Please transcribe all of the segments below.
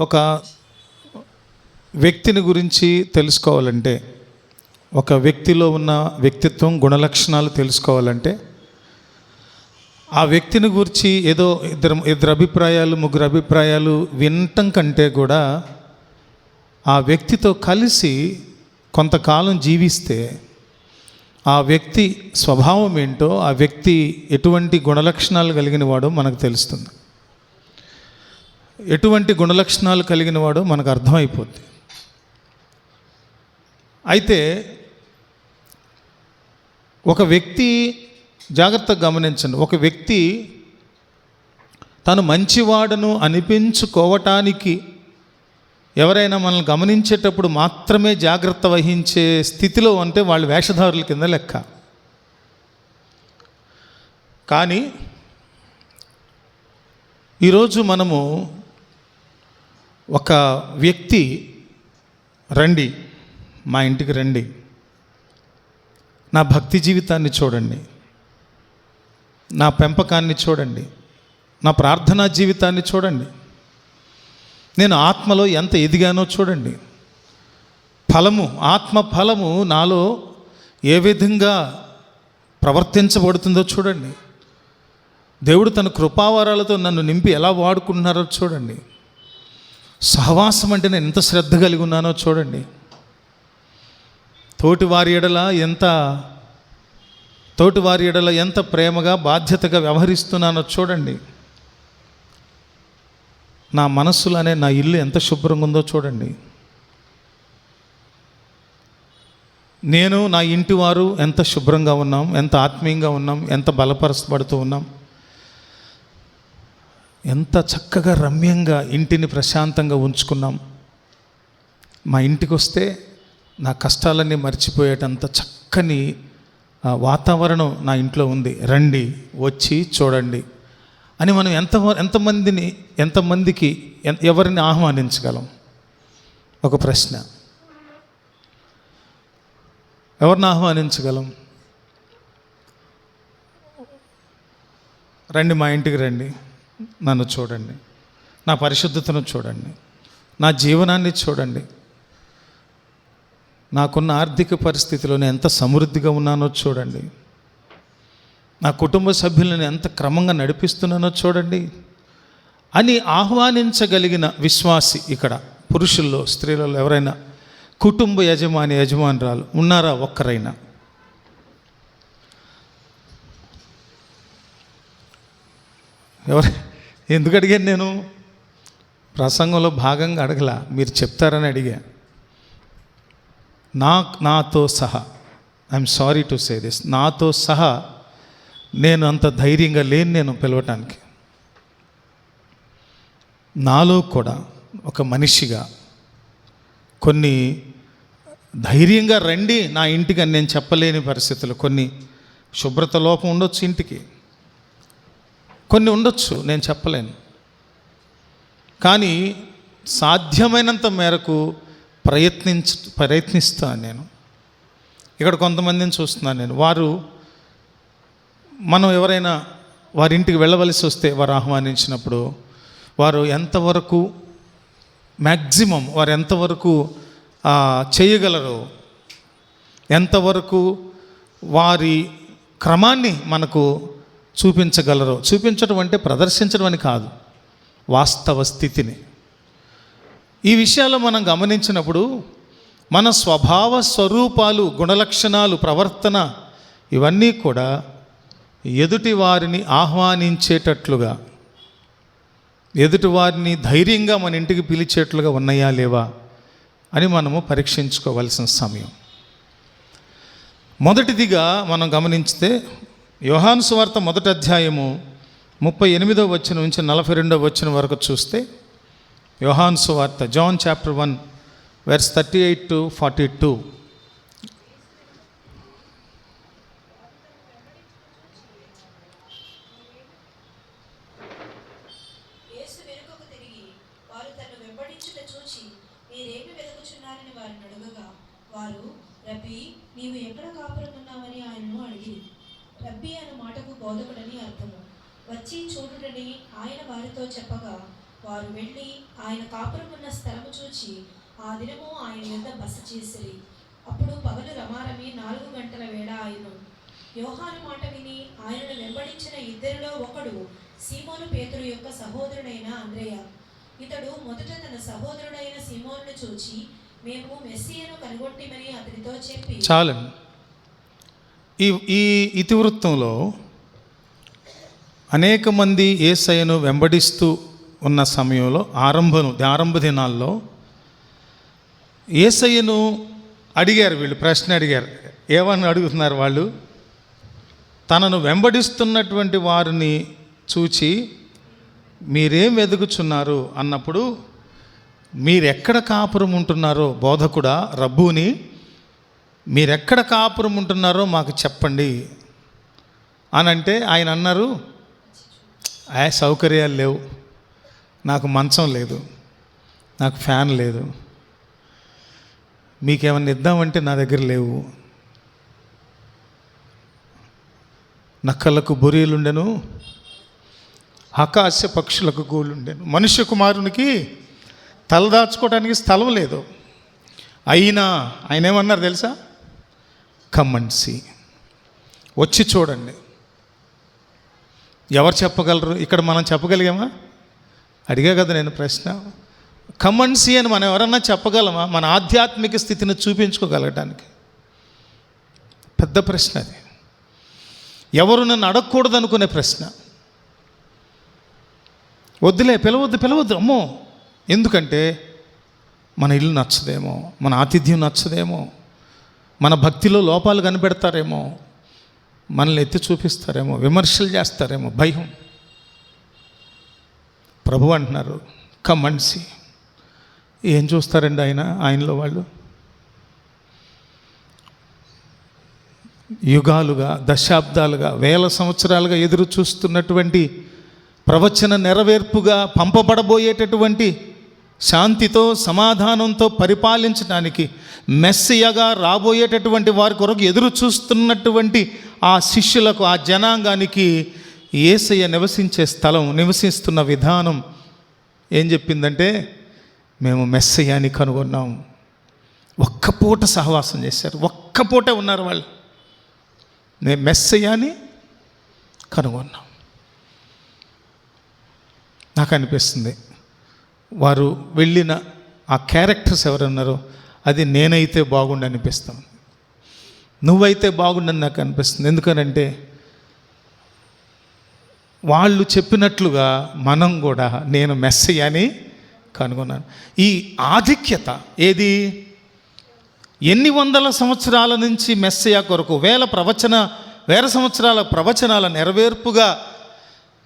ఒక వ్యక్తిని గురించి తెలుసుకోవాలంటే, ఒక వ్యక్తిలో ఉన్న వ్యక్తిత్వం గుణలక్షణాలు తెలుసుకోవాలంటే, ఆ వ్యక్తిని గురించి ఏదో ఇద్దరు అభిప్రాయాలు ముగ్గురు అభిప్రాయాలు వినటం కంటే కూడా ఆ వ్యక్తితో కలిసి కొంతకాలం జీవిస్తే ఆ వ్యక్తి స్వభావం ఏంటో, ఆ వ్యక్తి ఎటువంటి గుణలక్షణాలు కలిగిన వాడో మనకు తెలుస్తుంది. ఎటువంటి గుణలక్షణాలు కలిగిన వాడో మనకు అర్థమైపోద్ది. అయితే ఒక వ్యక్తి, జాగ్రత్తగా గమనించండి, ఒక వ్యక్తి తను మంచివాడను అనిపించుకోవటానికి ఎవరైనా మనల్ని గమనించేటప్పుడు మాత్రమే జాగ్రత్త వహించే స్థితిలో ఉంటే వాళ్ళు వేషధారుల కింద లెక్క. కానీ ఈరోజు మనము ఒక వ్యక్తి రండి, మా ఇంటికి రండి, నా భక్తి జీవితాన్ని చూడండి, నా పెంపకాన్ని చూడండి, నా ప్రార్థనా జీవితాన్ని చూడండి, నేను ఆత్మలో ఎంత ఎదిగానో చూడండి, ఆత్మ ఫలము నాలో ఏ విధంగా ప్రవర్తించబడుతుందో చూడండి, దేవుడు తన కృపావరాలతో నన్ను నింపి ఎలా వాడుకుంటున్నారో చూడండి, సహవాసం అంటే నేను ఎంత శ్రద్ధ కలిగి ఉన్నానో చూడండి, తోటివారి ఎడల ఎంత ప్రేమగా బాధ్యతగా వ్యవహరిస్తున్నానో చూడండి, నా మనస్సులోనే నా ఇల్లు ఎంత శుభ్రంగా ఉందో చూడండి, నేను నా ఇంటి వారు ఎంత శుభ్రంగా ఉన్నాం, ఎంత ఆత్మీయంగా ఉన్నాం, ఎంత బలపరచబడుతూ ఉన్నాం, ఎంత చక్కగా రమ్యంగా ఇంటిని ప్రశాంతంగా ఉంచుకున్నాం. మా ఇంటికి వస్తే నా కష్టాలన్నీ మర్చిపోయేటంత చక్కని వాతావరణం నా ఇంట్లో ఉంది, రండి వచ్చి చూడండి అని మనం ఎంతమందికి ఎవరిని ఆహ్వానించగలం? ఒక ప్రశ్న. ఎవరిని ఆహ్వానించగలం? రండి, మా ఇంటికి రండి, నన్ను చూడండి, నా పరిశుద్ధతను చూడండి, నా జీవనాన్ని చూడండి, నాకున్న ఆర్థిక పరిస్థితిలో నేను ఎంత సమృద్ధిగా ఉన్నానో చూడండి, నా కుటుంబ సభ్యులను ఎంత క్రమంగా నడిపిస్తున్నానో చూడండి అని ఆహ్వానించగలిగిన విశ్వాసి ఇక్కడ పురుషుల్లో స్త్రీలలో ఎవరైనా కుటుంబ యజమానురాలు ఉన్నారా? ఒక్కరైనా? ఎందుకు అడిగాను? నేను ప్రసంగంలో భాగంగా అడగలా, మీరు చెప్తారని అడిగా. నాతో సహా, I'm sorry to say this, నాతో సహా నేను అంత ధైర్యంగా లేను నేను పిలవటానికి. నాలో కూడా ఒక మనిషిగా కొన్ని ధైర్యంగా రండి నా ఇంటికి అని నేను చెప్పలేని పరిస్థితులు, కొన్ని శుభ్రత లోపం ఉండొచ్చు, ఇంటికి కొన్ని ఉండొచ్చు, నేను చెప్పలేను. కానీ సాధ్యమైనంత మేరకు ప్రయత్నిస్తాను నేను. ఇక్కడ కొంతమందిని చూస్తున్నాను నేను, మనం ఎవరైనా వారి ఇంటికి వెళ్ళవలసి వస్తే వారు ఆహ్వానించినప్పుడు వారు ఎంతవరకు మ్యాక్సిమం వారు ఎంతవరకు చేయగలరో, ఎంతవరకు వారి క్రమాన్ని మనకు చూపించగలరో, చూపించడం అంటే ప్రదర్శించడం అని కాదు, వాస్తవ స్థితిని. ఈ విషయాలు మనం గమనించినప్పుడు మన స్వభావ స్వరూపాలు, గుణలక్షణాలు, ప్రవర్తన ఇవన్నీ కూడా ఎదుటి వారిని ఆహ్వానించేటట్లుగా, ఎదుటి వారిని ధైర్యంగా మన ఇంటికి పిలిచేట్లుగా ఉన్నాయా లేవా అని మనము పరీక్షించుకోవాల్సిన సమయం. మొదటిదిగా మనం గమనించితే యోహాను సువార్త 1వ అధ్యాయము 38వ వచనం నుంచి 42వ వచనం వరకు చూస్తే, యోహాను సువార్త, జాన్ చాప్టర్ 1 verse 38 to 42. రబ్బీ, నీవు ఎక్కడ కాపురమున్నావని ఆయనను అడిగి, రబ్బీ అన్న మాటకు బోధకుడని అర్థము. వచ్చి చూడుడని ఆయన వారితో చెప్పగా వారు వెళ్ళి ఆయన కాపురమున్న స్థలము చూచి ఆ దినము ఆయన యొద్ద బస చేసిరి. అప్పుడు పగలు రమారమి 4 గంటల వేళ ఆయను. యోహాను మాట విని ఆయనను వెంబడించిన ఇద్దరిలో ఒకడు సీమోను పేతురు యొక్క సహోదరుడైన అంద్రెయ. ఇతడు మొదట తన సహోదరుడైన సీమోనును చూచి మేము మెస్సియను కనుగొట్టిమని అతనితో చెప్పి. చాలండి. ఈ ఇతివృత్తంలో అనేక మంది యేసయ్యను వెంబడిస్తూ ఉన్న సమయంలో ఆరంభ దినాల్లో యేసయ్యను అడిగారు, వీళ్ళు ప్రశ్న అడిగారు. ఏమని అడుగుతున్నారు వాళ్ళు? తనను వెంబడిస్తున్నటువంటి వారిని చూచి మీరేం వెతుకుచున్నారు అన్నప్పుడు, మీరెక్కడ కాపురం ఉంటున్నారో బోధకుడా, రబ్బూని, మీరెక్కడ కాపురం ఉంటున్నారో మాకు చెప్పండి అని అంటే ఆయన అన్నారు, సౌకర్యాలు లేవు, నాకు మంచం లేదు, నాకు ఫ్యాన్ లేదు, మీకేమన్నా ఇద్దామంటే నా దగ్గర లేవు, నక్కలకు బొరియలుండెను, ఆకాశ పక్షులకు గూళ్ళుండెను, మనుష్య కుమారునికి తలదాచుకోవడానికి స్థలం లేదు. అయినా ఆయన ఏమన్నారు తెలుసా? కమ్ అండ్ సీ, వచ్చి చూడండి. ఎవరు చెప్పగలరు? ఇక్కడ మనం చెప్పగలిగామా? అడిగా కదా నేను ప్రశ్న. కమ్ అండ్ సీ అని మనం ఎవరన్నా చెప్పగలమా? మన ఆధ్యాత్మిక స్థితిని చూపించుకోగలగటానికి పెద్ద ప్రశ్న అది. ఎవరు నన్ను అడగకూడదు అనుకునే ప్రశ్న. వద్దులే, పిలవద్దు, అమ్మో. ఎందుకంటే మన ఇల్లు నచ్చదేమో, మన ఆతిథ్యం నచ్చదేమో, మన భక్తిలో లోపాలు కనిపెడతారేమో, మనల్ని ఎత్తి చూపిస్తారేమో, విమర్శలు చేస్తారేమో, భయం. ప్రభు అంటున్నారు కమ్ అండ్ సీ. ఏం చూస్తారండి ఆయనలో వాళ్ళు? యుగాలుగా, దశాబ్దాలుగా, వేల సంవత్సరాలుగా ఎదురు చూస్తున్నటువంటి ప్రవచన నెరవేర్పుగా పంపబడబోయేటటువంటి శాంతితో సమాధానంతో పరిపాలించడానికి మెస్సియగా రాబోయేటటువంటి వారి కొరకు ఎదురు చూస్తున్నటువంటి ఆ శిష్యులకు, ఆ జనాంగానికి యేసయ్య నివసించే స్థలం, నివసిస్తున్న విధానం ఏం చెప్పిందంటే, మేము మెస్సియాని కనుగొన్నాం. ఒక్క పూట సహవాసం చేశారు, ఒక్క పూటే ఉన్నారు వాళ్ళు. మేము మెస్సియాని కనుగొన్నాం. నాకు అనిపిస్తుంది వారు వెళ్ళిన ఆ క్యారెక్టర్స్ ఎవరున్నారో అది నేనైతే బాగుండు అనిపిస్తాను, నువ్వైతే బాగుండని నాకు అనిపిస్తుంది. ఎందుకనంటే వాళ్ళు చెప్పినట్లుగా మనం కూడా నేను మెస్సియాని కనుగొన్నాను. ఈ ఆధిక్యత ఏది? ఎన్ని వందల సంవత్సరాల నుంచి మెస్సియా కొరకు వేల సంవత్సరాల ప్రవచనాల నెరవేర్పుగా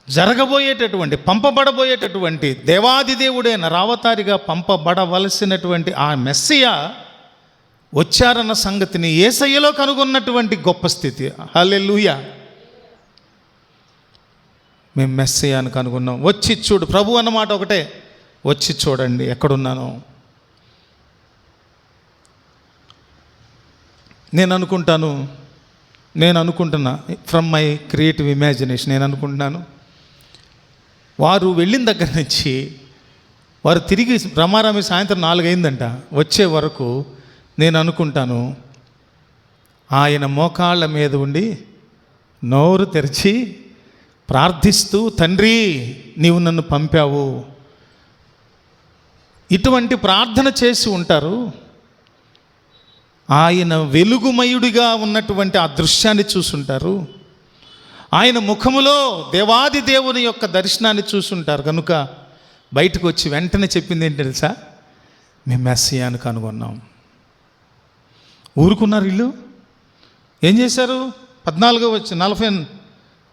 జరగబోయేటటువంటి, పంపబడబోయేటటువంటి దేవాది దేవుడైన రావతారిగా పంపబడవలసినటువంటి ఆ మెస్సియా వచ్చారన్న సంగతిని యేసయ్యలో కనుగొన్నటువంటి గొప్ప స్థితి. హల్లెలూయా. మేము మెస్సియాను కనుగొన్నాం. వచ్చి చూడు. ప్రభు అన్నమాట ఒకటే, వచ్చి చూడండి ఎక్కడున్నానో. నేను అనుకుంటున్నా ఫ్రమ్ మై క్రియేటివ్ ఇమాజినేషన్, నేను అనుకుంటున్నాను వారు వెళ్ళిన దగ్గర నుంచి వారు తిరిగి రమారమి సాయంత్రం 4 అయిందంట వచ్చే వరకు నేను అనుకుంటాను ఆయన మోకాళ్ళ మీద ఉండి నోరు తెరిచి ప్రార్థిస్తూ, తండ్రి నీవు నన్ను పంపావు, ఇటువంటి ప్రార్థన చేసి ఉంటారు. ఆయన వెలుగుమయుడిగా ఉన్నటువంటి ఆ దృశ్యాన్ని చూసుంటారు. ఆయన ముఖములో దేవాది దేవుని యొక్క దర్శనాన్ని చూసుంటారు. కనుక బయటకు వచ్చి వెంటనే చెప్పింది ఏంటి తెలుసా? మేము మెస్సియాను కనుగొన్నాం. ఊరుకున్నారు వీళ్ళు. ఏం చేశారు? 14వ వచనం,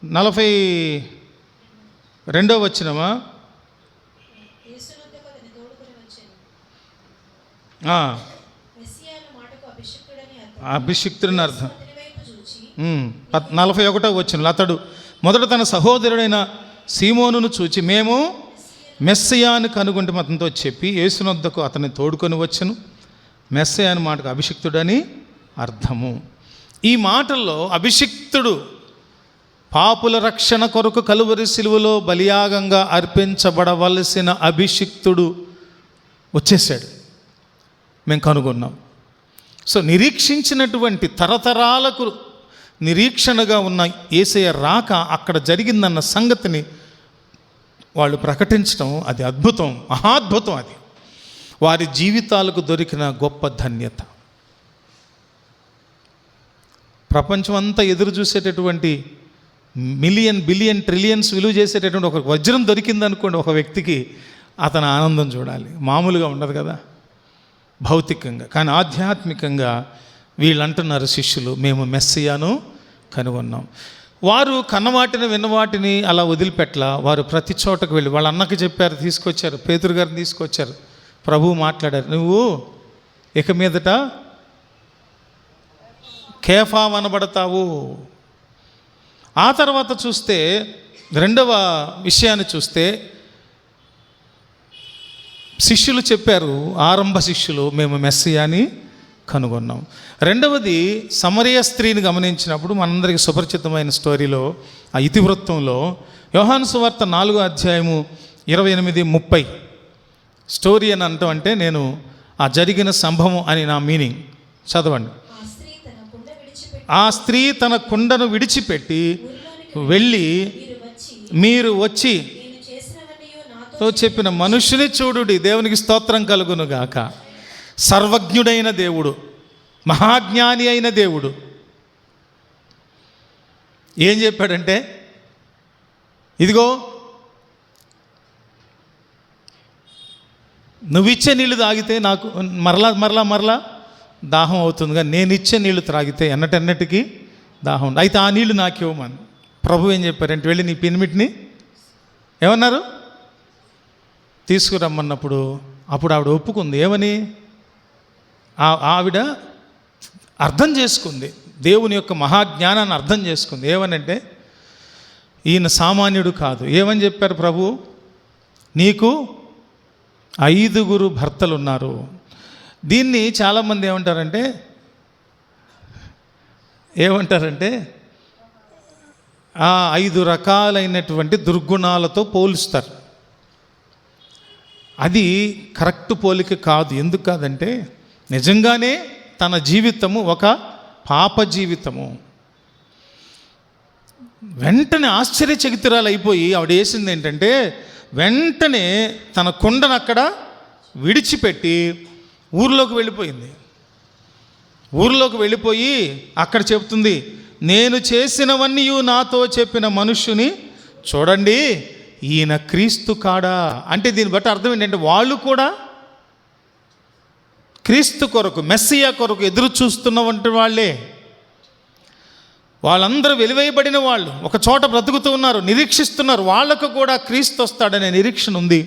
42వ వచనమా? అభిషిక్తుడని అర్థం. 41వ వచనం, అతడు మొదట తన సహోదరుడైన సీమోనును చూచి మేము మెస్సియాను కనుగొంటే అతనితో చెప్పి యేసునొద్దకు అతన్ని తోడుకొని వచ్చెను. మెస్సియా అనే మాటకు అభిషిక్తుడని అర్థము. ఈ మాటల్లో అభిషిక్తుడు పాపుల రక్షణ కొరకు కలువరి సిలువలో బలియాగంగా అర్పించబడవలసిన అభిషిక్తుడు వచ్చేసాడు, మేము కనుగొన్నాం. సో నిరీక్షించినటువంటి తరతరాలకు నిరీక్షణగా ఉన్న యేసయ్య రాక అక్కడ జరిగిందన్న సంగతిని వాళ్ళు ప్రకటించడం, అది అద్భుతం, మహాద్భుతం. అది వారి జీవితాలకు దొరికిన గొప్ప ధన్యత. ప్రపంచం అంతా ఎదురు చూసేటటువంటి మిలియన్, బిలియన్, ట్రిలియన్స్ విలువ చేసేటటువంటి ఒక వజ్రం దొరికిందనుకోండి ఒక వ్యక్తికి, అతని ఆనందం చూడాలి, మామూలుగా ఉండదు కదా భౌతికంగా. కానీ ఆధ్యాత్మికంగా వీళ్ళు అంటున్నారు శిష్యులు, మేము మెస్సియాను కనుగొన్నాం. వారు కన్నవాటిని విన్నవాటిని అలా వదిలిపెట్టలా. వారు ప్రతి చోటకు వెళ్ళి వాళ్ళ అన్నకి చెప్పారు, తీసుకొచ్చారు, పేతురు గారిని తీసుకొచ్చారు. ప్రభువు మాట్లాడారు, నువ్వు ఇక మీదట కేఫా అనబడతావు. ఆ తర్వాత చూస్తే రెండవ విషయాన్ని చూస్తే శిష్యులు చెప్పారు, ఆరంభ శిష్యులు, మేము మెస్సియాని కనుగొన్నాం. రెండవది సమరయ స్త్రీని గమనించినప్పుడు మనందరికీ సుపరిచితమైన స్టోరీలో, ఆ ఇతివృత్తంలో యోహాను సువార్త 4వ అధ్యాయము 28-30 స్టోరీ అని అంటాం. అంటే నేను ఆ జరిగిన సంభవం అని నా మీనింగ్. చదవండి. ఆ స్త్రీ తన కుండను విడిచిపెట్టి వెళ్ళి, మీరు వచ్చి తో చెప్పిన మనుషుని చూడుడి, దేవునికి స్తోత్రం కలుగునుగాక. సర్వజ్ఞుడైన దేవుడు, మహాజ్ఞాని అయిన దేవుడు ఏం చెప్పాడంటే, ఇదిగో నువ్విచ్చే నీళ్ళు తాగితే నాకు మరలా దాహం అవుతుంది, కానీ నేను ఇచ్చే నీళ్లు త్రాగితే ఎన్నటెన్నటికీ దాహం ఉంది. అయితే ఆ నీళ్లు నాకు ఇవ్వమని ప్రభు ఏం చెప్పారంటే, వెళ్ళి నీ పినిమిటిని ఏమన్నారు తీసుకురమ్మన్నప్పుడు, అప్పుడు ఆవిడ ఒప్పుకుంది. ఏమని? ఆవిడ అర్థం చేసుకుంది, దేవుని యొక్క మహాజ్ఞానాన్ని అర్థం చేసుకుంది. ఏమనంటే, ఈయన సామాన్యుడు కాదు. ఏమని చెప్పారు ప్రభు? నీకు 5 భర్తలు ఉన్నారు. దీన్ని చాలామంది ఏమంటారంటే 5 రకాలైనటువంటి దుర్గుణాలతో పోలుస్తారు. అది కరెక్ట్ పోలిక కాదు. ఎందుకు కాదంటే, నిజంగానే తన జీవితము ఒక పాప జీవితము. వెంటనే ఆశ్చర్యచకితురాలు అయిపోయి ఆవిడ వేసింది ఏంటంటే, వెంటనే తన కుండను అక్కడ విడిచిపెట్టి ఊర్లోకి వెళ్ళిపోయింది. ఊర్లోకి వెళ్ళిపోయి అక్కడ చెప్తుంది, నేను చేసినవన్నీ నాతో చెప్పిన మనుష్యుని చూడండి, ఈయన క్రీస్తు కాడా. అంటే దీన్ని బట్టి అర్థం ఏంటంటే, వాళ్ళు కూడా క్రీస్తు కొరకు, మెస్సియా కొరకు ఎదురు చూస్తున్నటువంటి వాళ్ళే. వాళ్ళందరూ వెలివేయబడిన వాళ్ళు, ఒక చోట బ్రతుకుతూ ఉన్నారు, నిరీక్షిస్తున్నారు. వాళ్ళకు కూడా క్రీస్తు వస్తాడనే నిరీక్షణ ఉంది.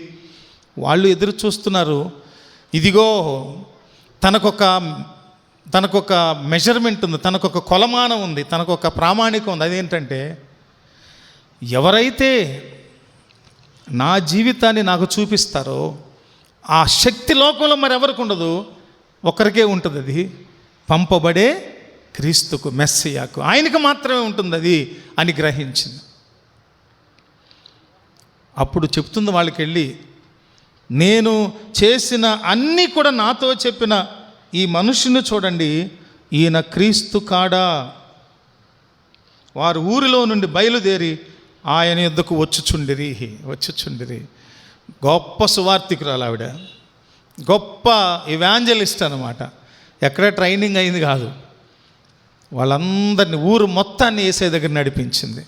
వాళ్ళు ఎదురు చూస్తున్నారు. ఇదిగో తనకొక మెజర్మెంట్ ఉంది, తనకొక కొలమానం ఉంది, తనకొక ప్రామాణికం ఉంది. అదేంటంటే, ఎవరైతే నా జీవితాన్ని నాకు చూపిస్తారో ఆ శక్తి లోకంలో మరి ఎవరికి ఉండదు, ఒకరికే ఉంటుంది. అది పంపబడే క్రీస్తుకు, మెస్సియాకు, ఆయనకు మాత్రమే ఉంటుంది అది అని గ్రహించింది. అప్పుడు చెప్తుంది వాళ్ళకి వెళ్ళి, నేను చేసిన అన్నీ కూడా నాతో చెప్పిన ఈ మనుషుని చూడండి, ఈయన క్రీస్తు కాడా. వారు ఊరిలో నుండి బయలుదేరి ఆయన యొద్దకు వచ్చుచుండిరి. గొప్ప సువార్థికురాలు ఆవిడ, గొప్ప ఇవాంజలిస్ట్ అన్నమాట. ఎక్కడ ట్రైనింగ్ అయింది కాదు, వాళ్ళందరినీ, ఊరు మొత్తాన్ని యేసయ్య దగ్గర నడిపించింది.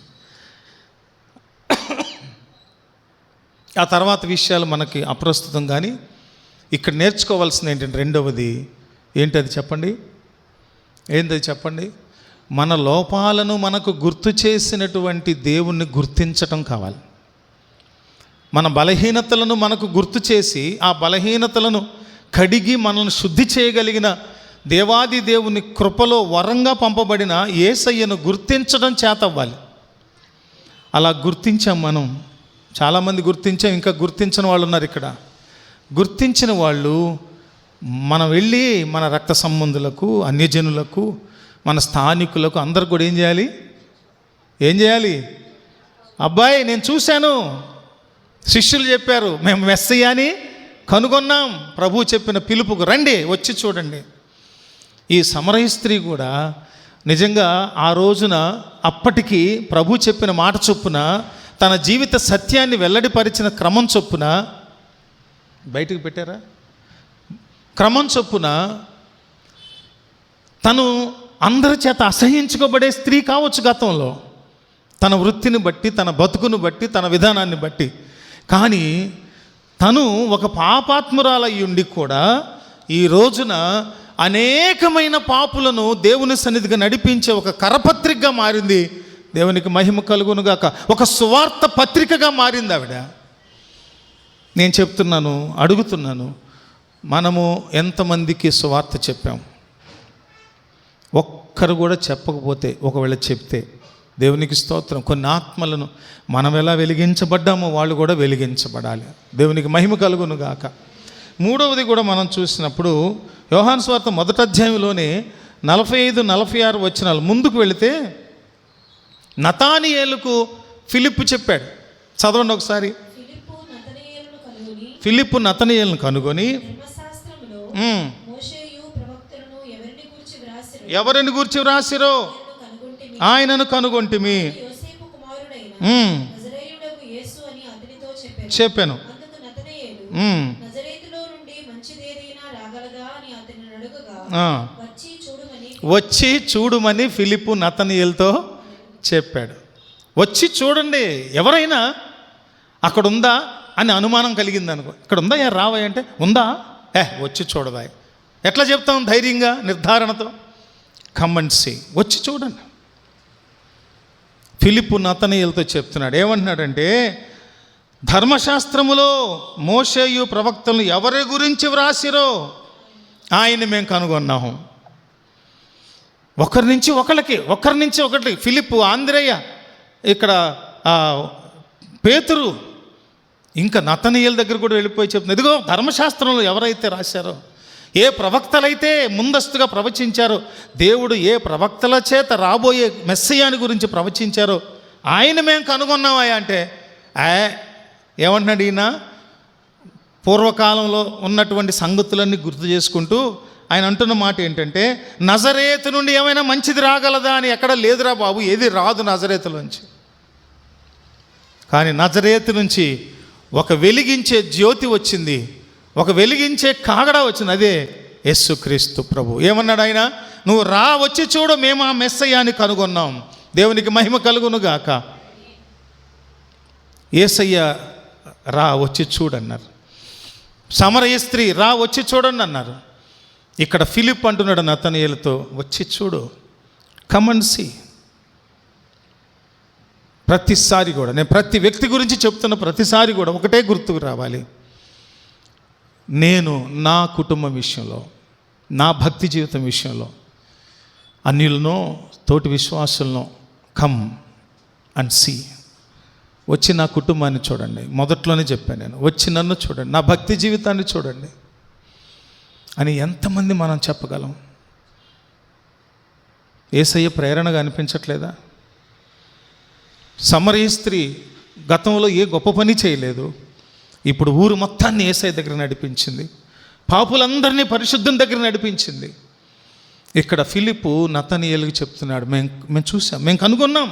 ఆ తర్వాత విషయాలు మనకి అప్రస్తుతం. కానీ ఇక్కడ నేర్చుకోవాల్సింది ఏంటంటే, రెండవది ఏంటది చెప్పండి? ఏంటది చెప్పండి? మన లోపాలను మనకు గుర్తు చేసినటువంటి దేవుణ్ణి గుర్తించటం కావాలి. మన బలహీనతలను మనకు గుర్తు చేసి, ఆ బలహీనతలను కడిగి మనల్ని శుద్ధి చేయగలిగిన దేవాది దేవుని కృపలో వరంగా పంపబడిన యేసయ్యను గుర్తించడం చేతవ్వాలి. అలా గుర్తించాం మనం. చాలామంది గుర్తించాం, ఇంకా గుర్తించని వాళ్ళు ఉన్నారు ఇక్కడ. గుర్తించిన వాళ్ళు మనం వెళ్ళి మన రక్త సంబంధులకు, అన్యజనులకు, మన స్థానికులకు అందరు కూడా ఏం చేయాలి? ఏం చేయాలి? అబ్బాయి నేను చూశాను, శిష్యులు చెప్పారు, మేము మెస్సయ్యని కనుగొన్నాం, ప్రభు చెప్పిన పిలుపుకు రండి, వచ్చి చూడండి. ఈ సమరయ స్త్రీ కూడా నిజంగా ఆ రోజున అప్పటికి ప్రభు చెప్పిన మాట చొప్పున తన జీవిత సత్యాన్ని వెల్లడిపరిచిన క్రమం చొప్పున, బయటకు పెట్టారా, క్రమం చొప్పున తను అందరి చేత అసహించుకోబడే స్త్రీ కావచ్చు గతంలో, తన వృత్తిని బట్టి, తన బతుకును బట్టి, తన విధానాన్ని బట్టి. కానీ తను ఒక పాపాత్మురాలయ్యి ఉండి కూడా ఈ రోజున అనేకమైన పాపులను దేవుని సన్నిధిగా నడిపించే ఒక కరపత్రికగా మారింది. దేవునికి మహిమ కలుగునుగాక. ఒక సువార్త పత్రికగా మారింది ఆవిడ. నేను చెప్తున్నాను, అడుగుతున్నాను, మనము ఎంతమందికి సువార్త చెప్పాం? ఒక్కరు కూడా చెప్పకపోతే, ఒకవేళ చెప్తే దేవునికి స్తోత్రం, కొన్ని ఆత్మలను మనం ఎలా వెలిగించబడ్డామో వాళ్ళు కూడా వెలిగించబడాలి. దేవునికి మహిమ కలుగునుగాక. మూడవది కూడా మనం చూసినప్పుడు యోహాను సువార్త 1వ అధ్యాయంలోనే 45-46 వచనాలు ముందుకు వెళితే నతానియేలుకు ఫిలిప్పు చెప్పాడు. చదవండి ఒకసారి. ఫిలిప్పు నతనయేలును కనుగొని ఎవరిని గూర్చి వ్రాసిరో ఆయనను కనుగొంటిమి చెప్పాను. వచ్చి చూడుమని ఫిలిప్పు నతనయేలుతో చెప్పాడు. వచ్చి చూడండి, ఎవరైనా అక్కడ ఉందా అని అనుమానం కలిగింది అనుకో, ఇక్కడ ఉందా, రావాయి అంటే ఉందా, వచ్చి చూడదా. ఎట్లా చెప్తాం ధైర్యంగా, నిర్ధారణతో? కమ్ అండ్ సీ, వచ్చి చూడండి. ఫిలిప్పు నతనయేలుతో చెప్తున్నాడు. ఏమంటున్నాడంటే, ధర్మశాస్త్రములో మోషేయు ప్రవక్తలు ఎవరి గురించి వ్రాసిరో ఆయన మేము కనుగొన్నాము. ఒకరి నుంచి ఒకరికి, ఫిలిప్పు, ఆంద్రేయ, ఇక్కడ పేతురు, ఇంకా నతనయేలు దగ్గర కూడా వెళ్ళిపోయి చెప్తున్నారు, ఇదిగో ధర్మశాస్త్రంలో ఎవరైతే రాశారో, ఏ ప్రవక్తలైతే ముందస్తుగా ప్రవచించారో, దేవుడు ఏ ప్రవక్తల చేత రాబోయే మెస్సయాని గురించి ప్రవచించారో ఆయన మేము కనుగొన్నామా అంటే, ఏమంటున్నాడు ఈయన? పూర్వకాలంలో ఉన్నటువంటి సంగతులన్నీ గుర్తు చేసుకుంటూ ఆయన అంటున్న మాట ఏంటంటే, నజరేతు నుండి ఏమైనా మంచిది రాగలదా అని ఎక్కడ లేదురా బాబు, ఏది రాదు నజరేతులోంచి. కానీ నజరేతు నుంచి ఒక వెలిగించే జ్యోతి వచ్చింది, ఒక వెలిగించే కాగడ వచ్చింది, అదే యేసుక్రీస్తు ప్రభు. ఏమన్నాడు ఆయన? నువ్వు రా, వచ్చి చూడు, మేము ఆ మెస్సయ్యాని కనుగొన్నాం. దేవునికి మహిమ కలుగునుగాక. యేసయ్య రా, వచ్చి చూడన్నారు. సమరయ స్త్రీ రా, వచ్చి చూడండి అన్నారు. ఇక్కడ ఫిలిప్ అంటున్నాడు నతనయేలుతో, వచ్చి చూడు, కమ్ అండ్ సీ. ప్రతిసారి కూడా నేను ప్రతి వ్యక్తి గురించి చెప్తున్న ప్రతిసారి కూడా ఒకటే గుర్తుకు రావాలి, నేను నా కుటుంబం విషయంలో, నా భక్తి జీవితం విషయంలో అన్యులను, తోటి విశ్వాసులను కమ్ అండ్ సీ, వచ్చి నా కుటుంబాన్ని చూడండి. మొదట్లోనే చెప్పాను నేను, వచ్చి నన్ను చూడండి, నా భక్తి జీవితాన్ని చూడండి అని ఎంతమంది మనం చెప్పగలం? యేసయ్య ప్రేరణగా అనిపించట్లేదా? సమరయ స్త్రీ గతంలో ఏ గొప్ప పని చేయలేదు, ఇప్పుడు ఊరు మొత్తాన్ని యేసయ్య దగ్గర నడిపించింది, పాపులందరినీ పరిశుద్ధం దగ్గర నడిపించింది. ఇక్కడ ఫిలిప్పు నతనయేలుకి చెప్తున్నాడు, మేము చూసాం, మేము కనుగొన్నాం,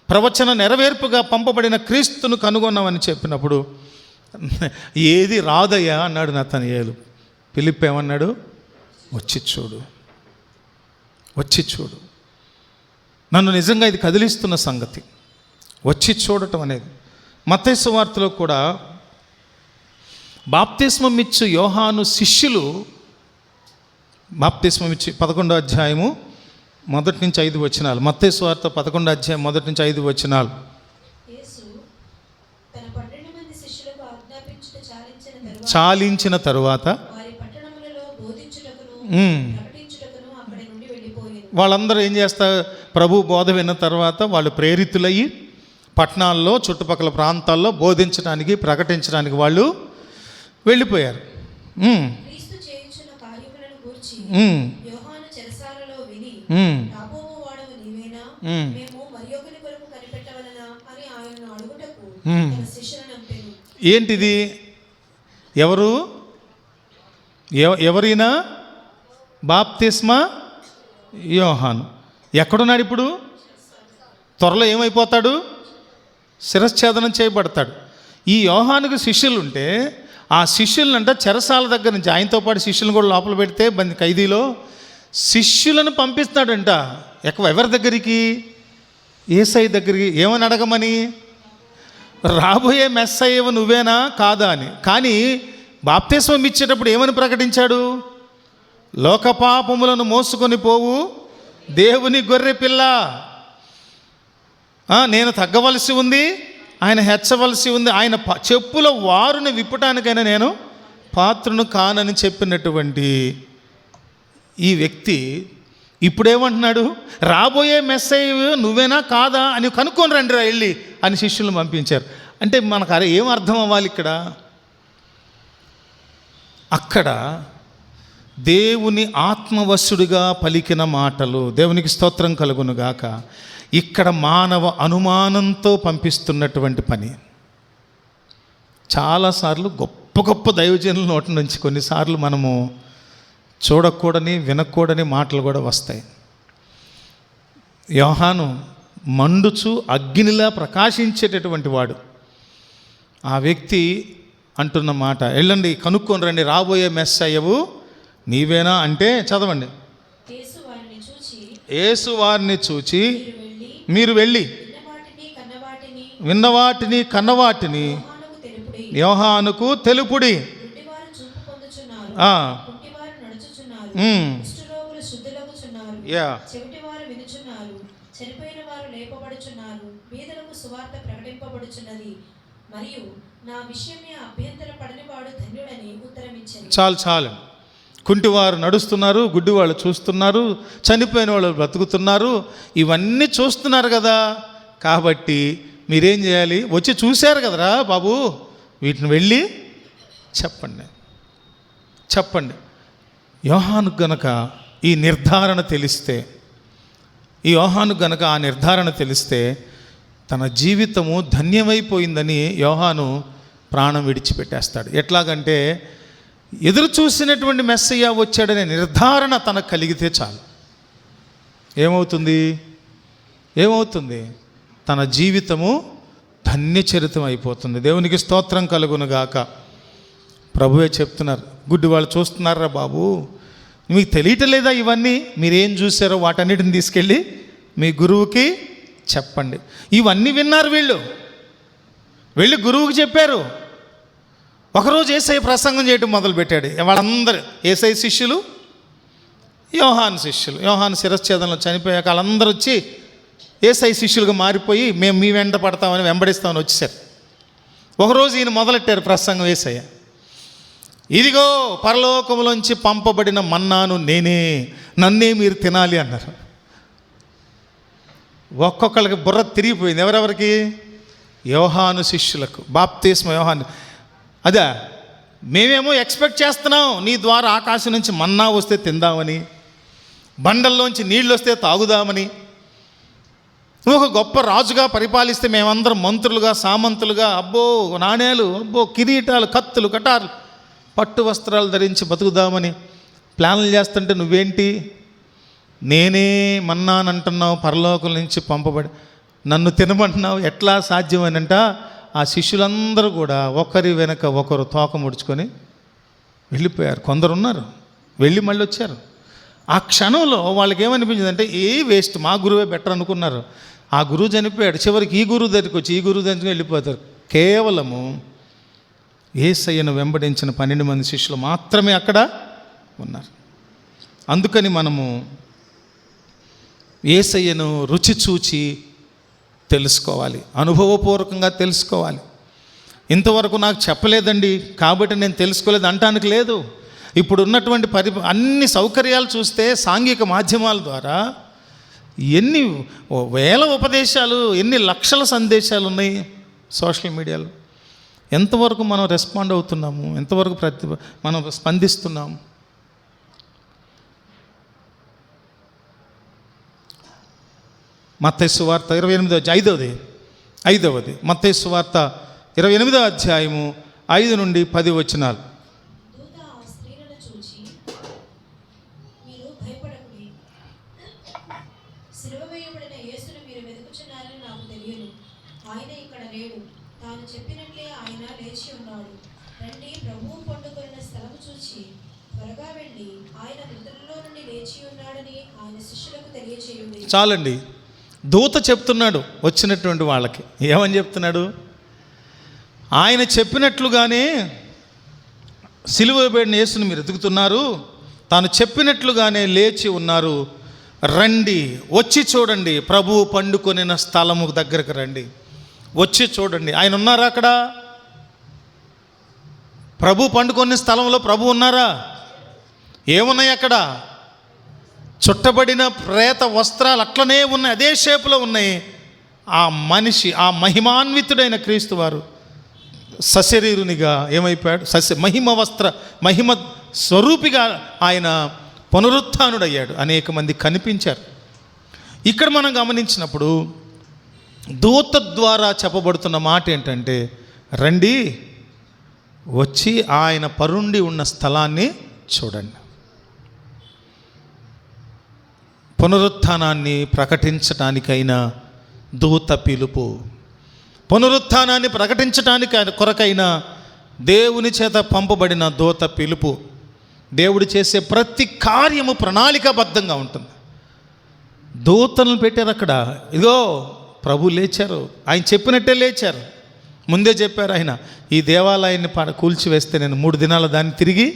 ప్రవచన నెరవేర్పుగా పంపబడిన క్రీస్తును కనుగొన్నామని చెప్పినప్పుడు, ఏది రాదయ్యా అన్నాడు నతనయేలు. ఫిలిప్ ఏమన్నాడు? వచ్చి చూడు, వచ్చి చూడు. నన్ను నిజంగా ఇది కదిలిస్తున్న సంగతి, వచ్చి చూడటం అనేది. మత్తయి సువార్తలో కూడా బాప్తిస్మం ఇచ్చు యోహాను శిష్యులు, బాప్తిస్మం ఇచ్చి 11వ అధ్యాయము 1-5 వచనాలు, మత్తయి సువార్త 11వ అధ్యాయం 1-5 వచనాలు. చాలించిన తరువాత వాళ్ళందరూ ఏం చేస్తారు? ప్రభు బోధ విన్న తర్వాత వాళ్ళు ప్రేరితులయ్యి పట్టణాల్లో, చుట్టుపక్కల ప్రాంతాల్లో బోధించడానికి, ప్రకటించడానికి వాళ్ళు వెళ్ళిపోయారు. ఏంటిది? ఎవరైనా బాప్తిస్మా యోహాను. ఎక్కడున్నాడు ఇప్పుడు? త్వరలో ఏమైపోతాడు? శిరశ్ఛేదనం చేయబడతాడు. ఈ యోహానుకు శిష్యులు ఉంటే ఆ శిష్యులనంట చెరసాల దగ్గర నుంచి, ఆయనతో పాటు శిష్యులను కూడా లోపల పెడితే ఖైదీలో శిష్యులను పంపిస్తాడంట. ఎవరి దగ్గరికి? యేసయ్య దగ్గరికి. ఏమని అడగమని? రాబోయే మెస్సయ్యవు నువ్వేనా కాదా అని. కానీ బాప్తిస్మం ఇచ్చేటప్పుడు ఏమని ప్రకటించాడు? లోకపాపములను మోసుకొని పోవు దేవుని గొర్రె పిల్ల, నేను తగ్గవలసి ఉంది, ఆయన హెచ్చవలసి ఉంది, ఆయన చెప్పుల వారుని విప్పటానికైనా నేను పాత్రను కానని చెప్పినటువంటి ఈ వ్యక్తి ఇప్పుడేమంటున్నాడు? రాబోయే మెస్సయ్య నువ్వేనా కాదా అని కనుక్కొని రండిరా వెళ్ళి అని శిష్యులను పంపించారు. అంటే మనకు ఏం అర్థం అవ్వాలి ఇక్కడ? అక్కడ దేవుని ఆత్మవశుడిగా పలికిన మాటలు, దేవునికి స్తోత్రం కలుగునుగాక. ఇక్కడ మానవ అనుమానంతో పంపిస్తున్నటువంటి పని. చాలాసార్లు గొప్ప గొప్ప దైవజనుల నోటి నుంచి కొన్నిసార్లు మనము చూడకూడని వినకూడని మాటలు కూడా వస్తాయి. యోహాను మండుచు అగ్నిలా ప్రకాశించేటటువంటి వాడు. ఆ వ్యక్తి అంటున్న మాట, వెళ్ళండి కనుక్కొని రండి, రాబోయే మెస్సయ్యవు నీవేనా అంటే, చదవండి. యేసు వారిని చూచి మీరు వెళ్ళి విన్నవాటిని కన్నవాటిని యోహానుకు తెలుపుడి. చాలు. కుంటివారు నడుస్తున్నారు, గుడ్డివాళ్ళు చూస్తున్నారు, చనిపోయిన వాళ్ళు బ్రతుకుతున్నారు, ఇవన్నీ చూస్తున్నారు కదా. కాబట్టి మీరేం చేయాలి? వచ్చి చూశారు కదరా బాబు, వీటిని వెళ్ళి చెప్పండి. యోహాను గనక ఈ నిర్ధారణ తెలిస్తే తన జీవితము ధన్యమైపోయిందని యోహాను ప్రాణం విడిచిపెట్టేస్తాడు. ఎట్లాగంటే ఎదురు చూసినటువంటి మెస్సయ్య వచ్చాడనే నిర్ధారణ తనకు కలిగితే చాలు. ఏమవుతుంది? తన జీవితము ధన్యచరితం అయిపోతుంది. దేవునికి స్తోత్రం కలుగునుగాక. ప్రభువే చెప్తున్నారు, గుడ్డి వాళ్ళు చూస్తున్నారా బాబు, మీకు తెలియటలేదా ఇవన్నీ? మీరేం చూసారో వాటన్నిటిని తీసుకెళ్ళి మీ గురువుకి చెప్పండి. ఇవన్నీ విన్నారు వీళ్ళు, వెళ్ళి గురువుకి చెప్పారు. ఒకరోజు యేసయ్య ప్రసంగం చేయడం మొదలుపెట్టాడు. వాళ్ళందరూ యేసయ్య శిష్యులు, యోహాను శిరశ్ఛేదనలో చనిపోయాక వాళ్ళందరూ వచ్చి యేసయ్య శిష్యులుగా మారిపోయి మేము మీ వెంట పడతామని వెంబడిస్తామని వచ్చేసారు. ఒకరోజు ఈయన మొదలెట్టారు ప్రసంగం. యేసయ్య, ఇదిగో పరలోకములోంచి పంపబడిన మన్నాను నేనే, నన్నే మీరు తినాలి అన్నారు. ఒక్కొక్కరికి బుర్ర తిరిగిపోయింది. ఎవరెవరికి? యోహాను శిష్యులకు, బాప్తిస్మ యోహాను. అదా, మేమేమో ఎక్స్పెక్ట్ చేస్తున్నాం నీ ద్వారా ఆకాశం నుంచి మన్నా వస్తే తిందామని, బండల్లోంచి నీళ్ళు వస్తే తాగుదామని, నువ్వు ఒక గొప్ప రాజుగా పరిపాలిస్తే మేమందరం మంత్రులుగా సామంతులుగా, అబ్బో నాణేలు, అబ్బో కిరీటాలు, కత్తులు, కటార్లు, పట్టు వస్త్రాలు ధరించి బతుకుదామని ప్లాన్లు చేస్తుంటే నువ్వేంటి నేనే మన్నానంటున్నావు, పరలోకం నుంచి పంపబడి నన్ను తినమంటున్నావు, ఎట్లా సాధ్యమనంట. ఆ శిష్యులందరూ కూడా ఒకరి వెనక ఒకరు తోక ముడుచుకొని వెళ్ళిపోయారు. కొందరు ఉన్నారు వెళ్ళి మళ్ళీ వచ్చారు. ఆ క్షణంలో వాళ్ళకి ఏమనిపించిందంటే, వేస్ట్, మా గురువే బెటర్ అనుకున్నారు. ఆ గురువు చనిపోయాడు. చివరికి ఈ గురువు దగ్గరికి వచ్చి ఈ గురువు దగ్గరికి వెళ్ళిపోతారు. కేవలము యేసయ్యను వెంబడించిన 12 మంది శిష్యులు మాత్రమే అక్కడ ఉన్నారు. అందుకని మనము యేసయ్యను రుచి చూచి తెలుసుకోవాలి, అనుభవపూర్వకంగా తెలుసుకోవాలి. ఇంతవరకు నాకు చెప్పలేదండి కాబట్టి నేను తెలుసుకోలేదు అంటానికి లేదు. ఇప్పుడు ఉన్నటువంటి అన్ని సౌకర్యాలు చూస్తే సాంఘిక మాధ్యమాల ద్వారా ఎన్ని వేల ఉపదేశాలు, ఎన్ని లక్షల సందేశాలు ఉన్నాయి సోషల్ మీడియాలో. ఎంతవరకు మనం రెస్పాండ్ అవుతున్నాము? ఎంతవరకు మనం స్పందిస్తున్నాము? మత్తయి సువార్త 28వ 5వది మత్తయి సువార్త 28వ అధ్యాయము 5 నుండి 10 వచనాలు. దూత ఆ స్త్రీలను చూచి, మీరు భయపడకుడి, సిలువ వేయబడిన యేసును మీరు వెతుకుచున్నారని నాకు తెలియను. ఆయన ఇక్కడ లేడు. తాను చెప్పినట్లే ఆయన లేచి ఉన్నాడు. రండి, ప్రభువు పండుకొనిన స్థలము చూచి త్వరగా వెళ్ళి ఆయన మృతులలో నుండి లేచి ఉన్నాడని ఆయన శిష్యులకు తెలియచేయండి. చాలండి. దూత చెప్తున్నాడు వచ్చినటువంటి వాళ్ళకి. ఏమని చెప్తున్నాడు? ఆయన చెప్పినట్లుగానే సిలువ వేయబడిన యేసుని మీరు వెతుకుతున్నారు, తాను చెప్పినట్లుగానే లేచి ఉన్నారు. రండి, వచ్చి చూడండి, ప్రభువు పండుకొనిన స్థలము దగ్గరకు రండి, వచ్చి చూడండి. ఆయన ఉన్నారా అక్కడ? ప్రభు పండుకొనిన స్థలంలో ప్రభు ఉన్నారా? ఏమున్నాయి అక్కడ? చుట్టబడిన ప్రేత వస్త్రాలు అట్లనే ఉన్నాయి, అదే షేపులో ఉన్నాయి. ఆ మనిషి, ఆ మహిమాన్వితుడైన క్రీస్తు వారు సశరీరునిగా ఏమైపోయాడు? మహిమ స్వరూపిగా ఆయన పునరుత్థానుడయ్యాడు. అనేక మంది కనిపించారు. ఇక్కడ మనం గమనించినప్పుడు దూత ద్వారా చెప్పబడుతున్న మాట ఏంటంటే, రండి, వచ్చి ఆయన పరుండి ఉన్న స్థలాన్ని చూడండి. పునరుత్థానాన్ని ప్రకటించటానికైనా దూత పిలుపు, పునరుత్థానాన్ని ప్రకటించటానికి కొరకైనా దేవుని చేత పంపబడిన దూత పిలుపు. దేవుడు చేసే ప్రతి కార్యము ప్రణాళికాబద్ధంగా ఉంటుంది. దూతలను పెట్టారు అక్కడ. ఇదిగో ప్రభు లేచారు, ఆయన చెప్పినట్టే లేచారు. ముందే చెప్పారు ఆయన, ఈ దేవాలయాన్ని కూల్చివేస్తే నేను 3 దినాల దాన్ని తిరిగి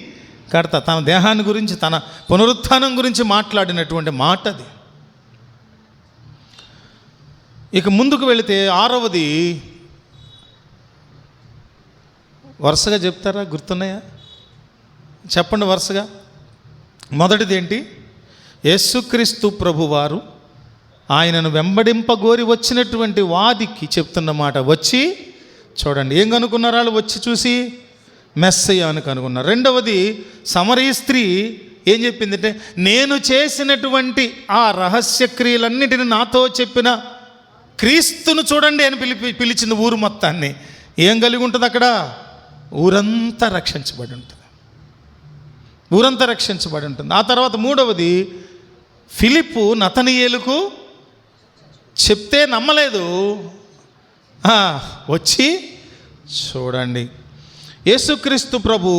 కడతా. తన దేహాన్ని గురించి, తన పునరుత్థానం గురించి మాట్లాడినటువంటి మాట అది. ఇక ముందుకు వెళితే 6వది వరుసగా చెప్తారా? గుర్తున్నాయా? చెప్పండి వరుసగా. మొదటిది ఏంటి? యేసుక్రీస్తు ప్రభువారు ఆయనను వెంబడింపగోరి వచ్చినటువంటి వాదికి చెప్తున్న మాట, వచ్చి చూడండి. ఏం కనుక్కున్నారు వాళ్ళు? వచ్చి చూసి మెస్సయ్య అని కనుక్కున్నారు. రెండవది, సమరీ స్త్రీ ఏం చెప్పిందంటే, నేను చేసినటువంటి ఆ రహస్య క్రియలన్నిటిని నాతో చెప్పిన క్రీస్తును చూడండి అని పిలిచింది ఊరు మొత్తాన్ని. ఏం కలిగి ఉంటుంది అక్కడ? ఊరంతా రక్షించబడి ఉంటుంది, ఊరంతా రక్షించబడి ఉంటుంది. ఆ తర్వాత మూడవది, ఫిలిప్పు నతనీయేలుకు చెప్తే నమ్మలేదు, వచ్చి చూడండి. యేసుక్రీస్తు ప్రభు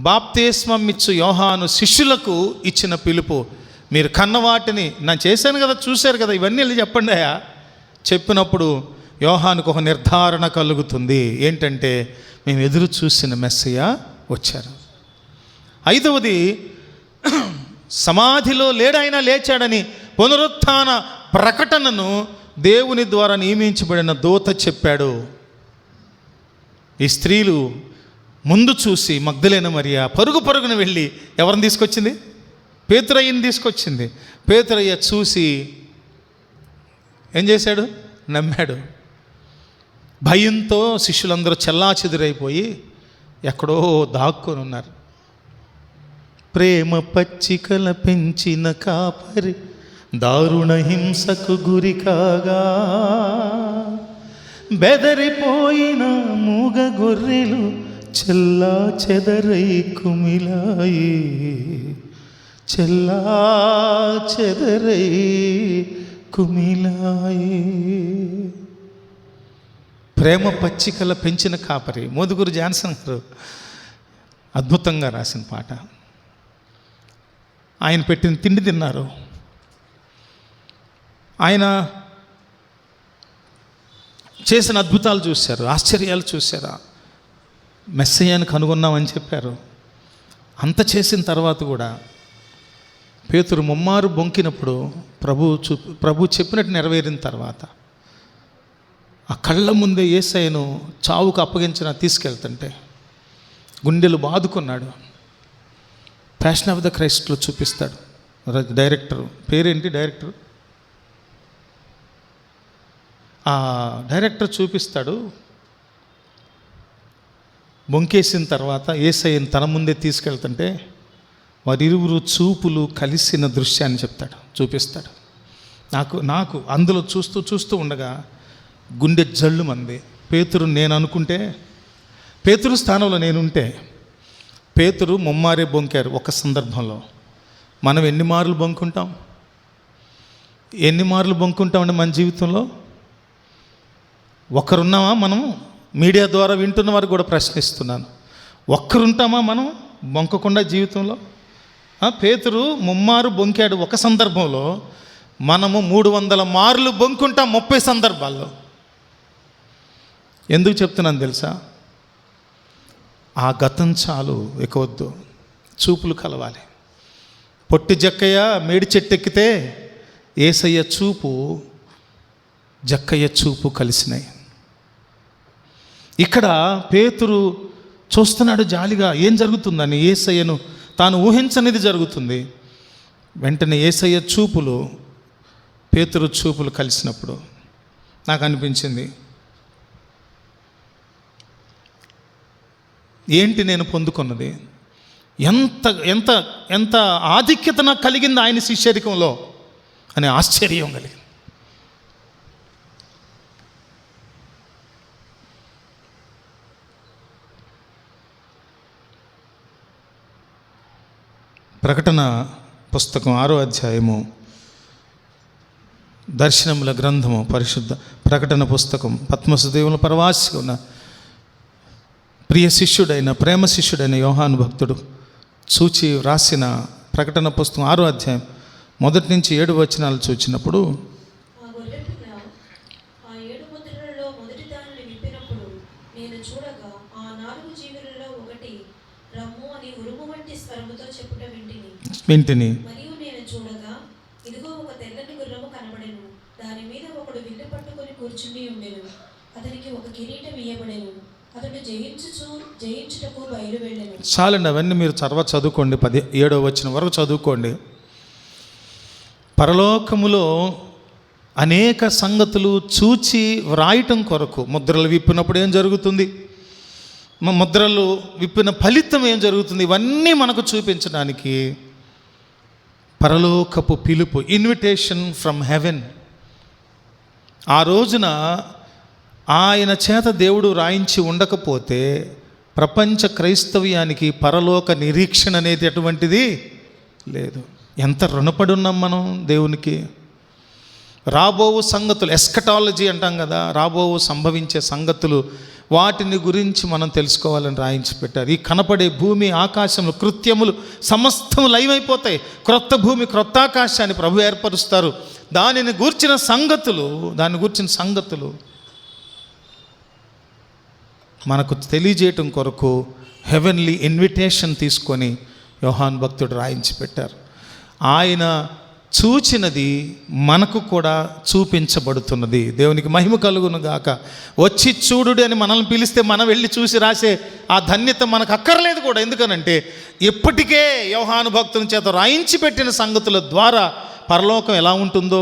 బాప్తిస్మం ఇచ్చు యోహాను శిష్యులకు ఇచ్చిన పిలుపు, మీరు కన్నవాటిని నేను చేశాను కదా, చూశారు కదా, ఇవన్నీ వెళ్ళి చెప్పండి అయ్యా. చెప్పినప్పుడు యోహానుకు ఒక నిర్ధారణ కలుగుతుంది. ఏంటంటే, మేము ఎదురు చూసిన మెస్సయ్య వచ్చారు. 5వది, సమాధిలో లేడాయన లేచాడని పునరుత్థాన ప్రకటనను దేవుని ద్వారా నియమించబడిన దూత చెప్పాడు. ఈ స్త్రీలు ముందు చూసి మగ్దలేన మరియ పరుగున వెళ్ళి ఎవరిని తీసుకొచ్చింది? పేతురయ్యని తీసుకొచ్చింది. పేతురయ్య చూసి ఏం చేశాడు? నమ్మాడు. భయంతో శిష్యులందరూ చెల్లాచెదురైపోయి ఎక్కడో దాక్కొని ఉన్నారు. ప్రేమ పచ్చికల పెంచిన కాపరి దారుణ హింసకు గురి కాగా, బెదరిపోయిన మూగ గొర్రెలు చెల్లా చెదరై కుమిలాయి, చెల్లా చెదరై కుమిలాయి. ప్రేమ పచ్చికల పెంచిన కాపరి మోదుగురు జాన్సన్ గారు అద్భుతంగా రాసిన పాట. ఆయన పెట్టిన తిండి తిన్నారు. ఆయన చేసిన అద్భుతాలు చూశారు, ఆశ్చర్యాలు చూశారు. మెస్సయ్యను కనుగొన్నామని చెప్పారు. అంత చేసిన తర్వాత కూడా పేతురు ముమ్మారు బొంకినప్పుడు ప్రభు చెప్పినట్టు నెరవేరిన తర్వాత ఆ కళ్ళ ముందే యేసయ్యను చావుకు అప్పగించిన తీసుకెళ్తుంటే గుండెలు బాదుకున్నాడు. ప్యాషన్ ఆఫ్ ద క్రైస్ట్లో చూపిస్తాడు డైరెక్టర్. పేరేంటి డైరెక్టర్? ఆ డైరెక్టర్ చూపిస్తాడు. బొంకేసిన తర్వాత యేసయ్యను తన ముందే తీసుకెళ్తుంటే వారిరువురు చూపులు కలిసిన దృశ్యాన్ని చూపిస్తాడు. నాకు అందులో చూస్తూ ఉండగా గుండె జల్లు మంది. పేతురు నేను అనుకుంటే, పేతురు స్థానంలో నేనుంటే, పేతురు ముమ్మారే బొంకారు ఒక సందర్భంలో. మనం ఎన్ని మార్లు బొంకుంటాం? ఎన్ని మార్లు బొంకుంటామండి మన జీవితంలో? ఒక్కరున్నామా? మనం మీడియా ద్వారా వింటున్న వారికి కూడా ప్రశ్నిస్తున్నాను, ఒక్కరుంటామా మనం బొంకకుండా జీవితంలో? పేతురు ముమ్మారు బొంకాడు ఒక సందర్భంలో, మనము 300 మార్లు బొంకుంటాం 30 సందర్భాల్లో. ఎందుకు చెప్తున్నాను తెలుసా? ఆ గతం చాలు, ఎక్కవద్దు, చూపులు కలవాలి. పొట్టి జక్కయ్య మేడి చెట్టెక్కితే యేసయ్య చూపు జక్కయ్య చూపు కలిసినాయి. ఇక్కడ పేతురు చూస్తున్నాడు జాలిగా, ఏం జరుగుతుందని. యేసయ్యను తాను ఊహించనిది జరుగుతుంది. వెంటనే యేసయ్య చూపులు పేతురు చూపులు కలిసినప్పుడు నాకు అనిపించింది, ఏంటి నేను పొందుకున్నది? ఎంత ఎంత ఎంత ఆధిక్యత నాకు కలిగింది ఆయన శిష్యరికంలో అనే ఆశ్చర్యం కలిగింది. ప్రకటన పుస్తకం 6వ అధ్యాయము, దర్శనముల గ్రంథము, పరిశుద్ధ ప్రకటన పుస్తకం, పద్మసు దేవుల పరవాసిగా ఉన్న ప్రియ శిష్యుడైన ప్రేమ శిష్యుడైన యోహాను భక్తుడు చూచి రాసిన ప్రకటన పుస్తకం 6వ అధ్యాయం 1 నుంచి 7 వచనాలు చూచినప్పుడు, ఆ గొర్రెపిల్ల ఆ 7 ముద్రలలో మొదటి దానిని విప్పినప్పుడు నేను చూడగా ఆ 4 జీవులలో ఒకటి రమ్ము అని ఉరుము వంటి స్వరముతో చెప్పుట వింటిని. మరియు నేను చూడగా ఇదిగో ఒక తెల్లని గుర్రము కనబడెను, దాని మీద ఒకడు విల్లు పట్టుకొని కూర్చుని ఉండెను, అతనికి ఒక కిరీటం ఇయ్యబడెను, అతడు జయించుటకు బయలు వెళ్ళెను. చాలండి, అవన్నీ మీరు చదువుకోండి, 7వ వచనం వరకు చదువుకోండి. పరలోకములో అనేక సంగతులు చూచి వ్రాయటం కొరకు, ముద్రలు విప్పినప్పుడు ఏం జరుగుతుంది, ముద్రలు విప్పిన ఫలితం ఏం జరుగుతుంది, ఇవన్నీ మనకు చూపించడానికి పరలోకపు పిలుపు, ఇన్విటేషన్ ఫ్రమ్ హెవెన్. ఆ రోజున ఆయన చేత దేవుడు రాయించి ఉండకపోతే ప్రపంచ క్రైస్తవ్యానికి పరలోక నిరీక్షణ అనేది అటువంటిది లేదు. ఎంత రుణపడి ఉన్నాం మనం దేవునికి. రాబోవు సంగతులు, ఎస్కటాలజీ అంటాం కదా, రాబోవు సంభవించే సంగతులు, వాటిని గురించి మనం తెలుసుకోవాలని రాయించి పెట్టారు. ఈ కనపడే భూమి ఆకాశములు కృత్యములు సమస్తము లైవ్ అయిపోతాయి. క్రొత్త భూమి క్రొత్త ఆకాశాన్ని ప్రభు ఏర్పరుస్తారు. దానిని గూర్చిన సంగతులు మనకు తెలియజేయటం కొరకు హెవెన్లీ ఇన్విటేషన్ తీసుకొని యోహాను భక్తుడు రాయించి పెట్టారు. ఆయన చూచినది మనకు కూడా చూపించబడుతున్నది. దేవునికి మహిమ కలుగును గాక. వచ్చి చూడుడి అని మనల్ని పిలిస్తే మనం వెళ్ళి చూసి రాసే ఆ ధన్యత మనకు అక్కర్లేదు కూడా. ఎందుకనంటే ఇప్పటికే యోహాను భక్తుని చేత రాయించి పెట్టిన సంగతుల ద్వారా పరలోకం ఎలా ఉంటుందో,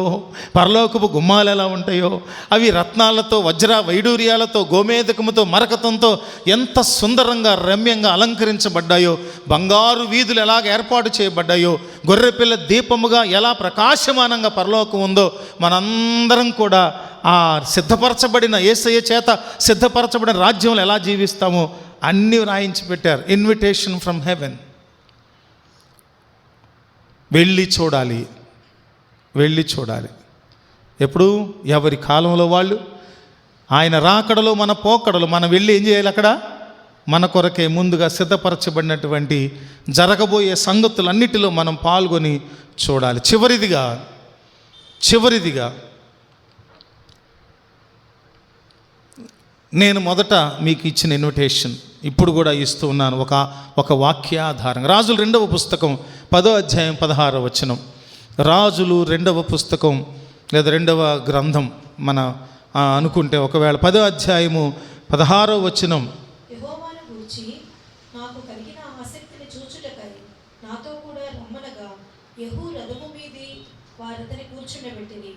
పరలోకపు గుమ్మాలు ఎలా ఉంటాయో, అవి రత్నాలతో, వజ్ర వైడూర్యాలతో, గోమేదకముతో, మరకతంతో ఎంత సుందరంగా రమ్యంగా అలంకరించబడ్డాయో, బంగారు వీధులు ఎలాగ ఏర్పాటు చేయబడ్డాయో, గొర్రెపిల్ల దీపముగా ఎలా ప్రకాశమానంగా పరలోకం ఉందో, మనందరం కూడా ఆ సిద్ధపరచబడిన యేసయ్య చేత సిద్ధపరచబడిన రాజ్యంలో ఎలా జీవిస్తామో అన్నీ రాయించి పెట్టారు. Invitation from heaven. వెళ్ళి చూడాలి. ఎప్పుడు? ఎవరి కాలంలో వాళ్ళు. ఆయన రాకడలో మన పోకడలో మనం వెళ్ళి ఏం చేయాలి? అక్కడ మన కొరకే ముందుగా సిద్ధపరచబడినటువంటి జరగబోయే సంగతులన్నిటిలో మనం పాల్గొని చూడాలి. చివరిదిగా నేను మొదట మీకు ఇచ్చిన ఇన్విటేషన్ ఇప్పుడు కూడా ఇస్తూ ఉన్నాను, ఒక వాక్యాధారంగా. రాజుల 2వ పుస్తకం 10వ అధ్యాయం 16వ వచనం. రాజులు 2వ పుస్తకం లేదా 2వ గ్రంథం మన అనుకుంటే ఒకవేళ 10వ అధ్యాయము 16వ వచనం. యెహోవాను గూర్చి నాకు కలిగిన ఆసక్తిని చూచుటకై నాతో కూడా రమ్మనగా యెహూ రథము మీది వారతని కూర్చుండబెట్టిని.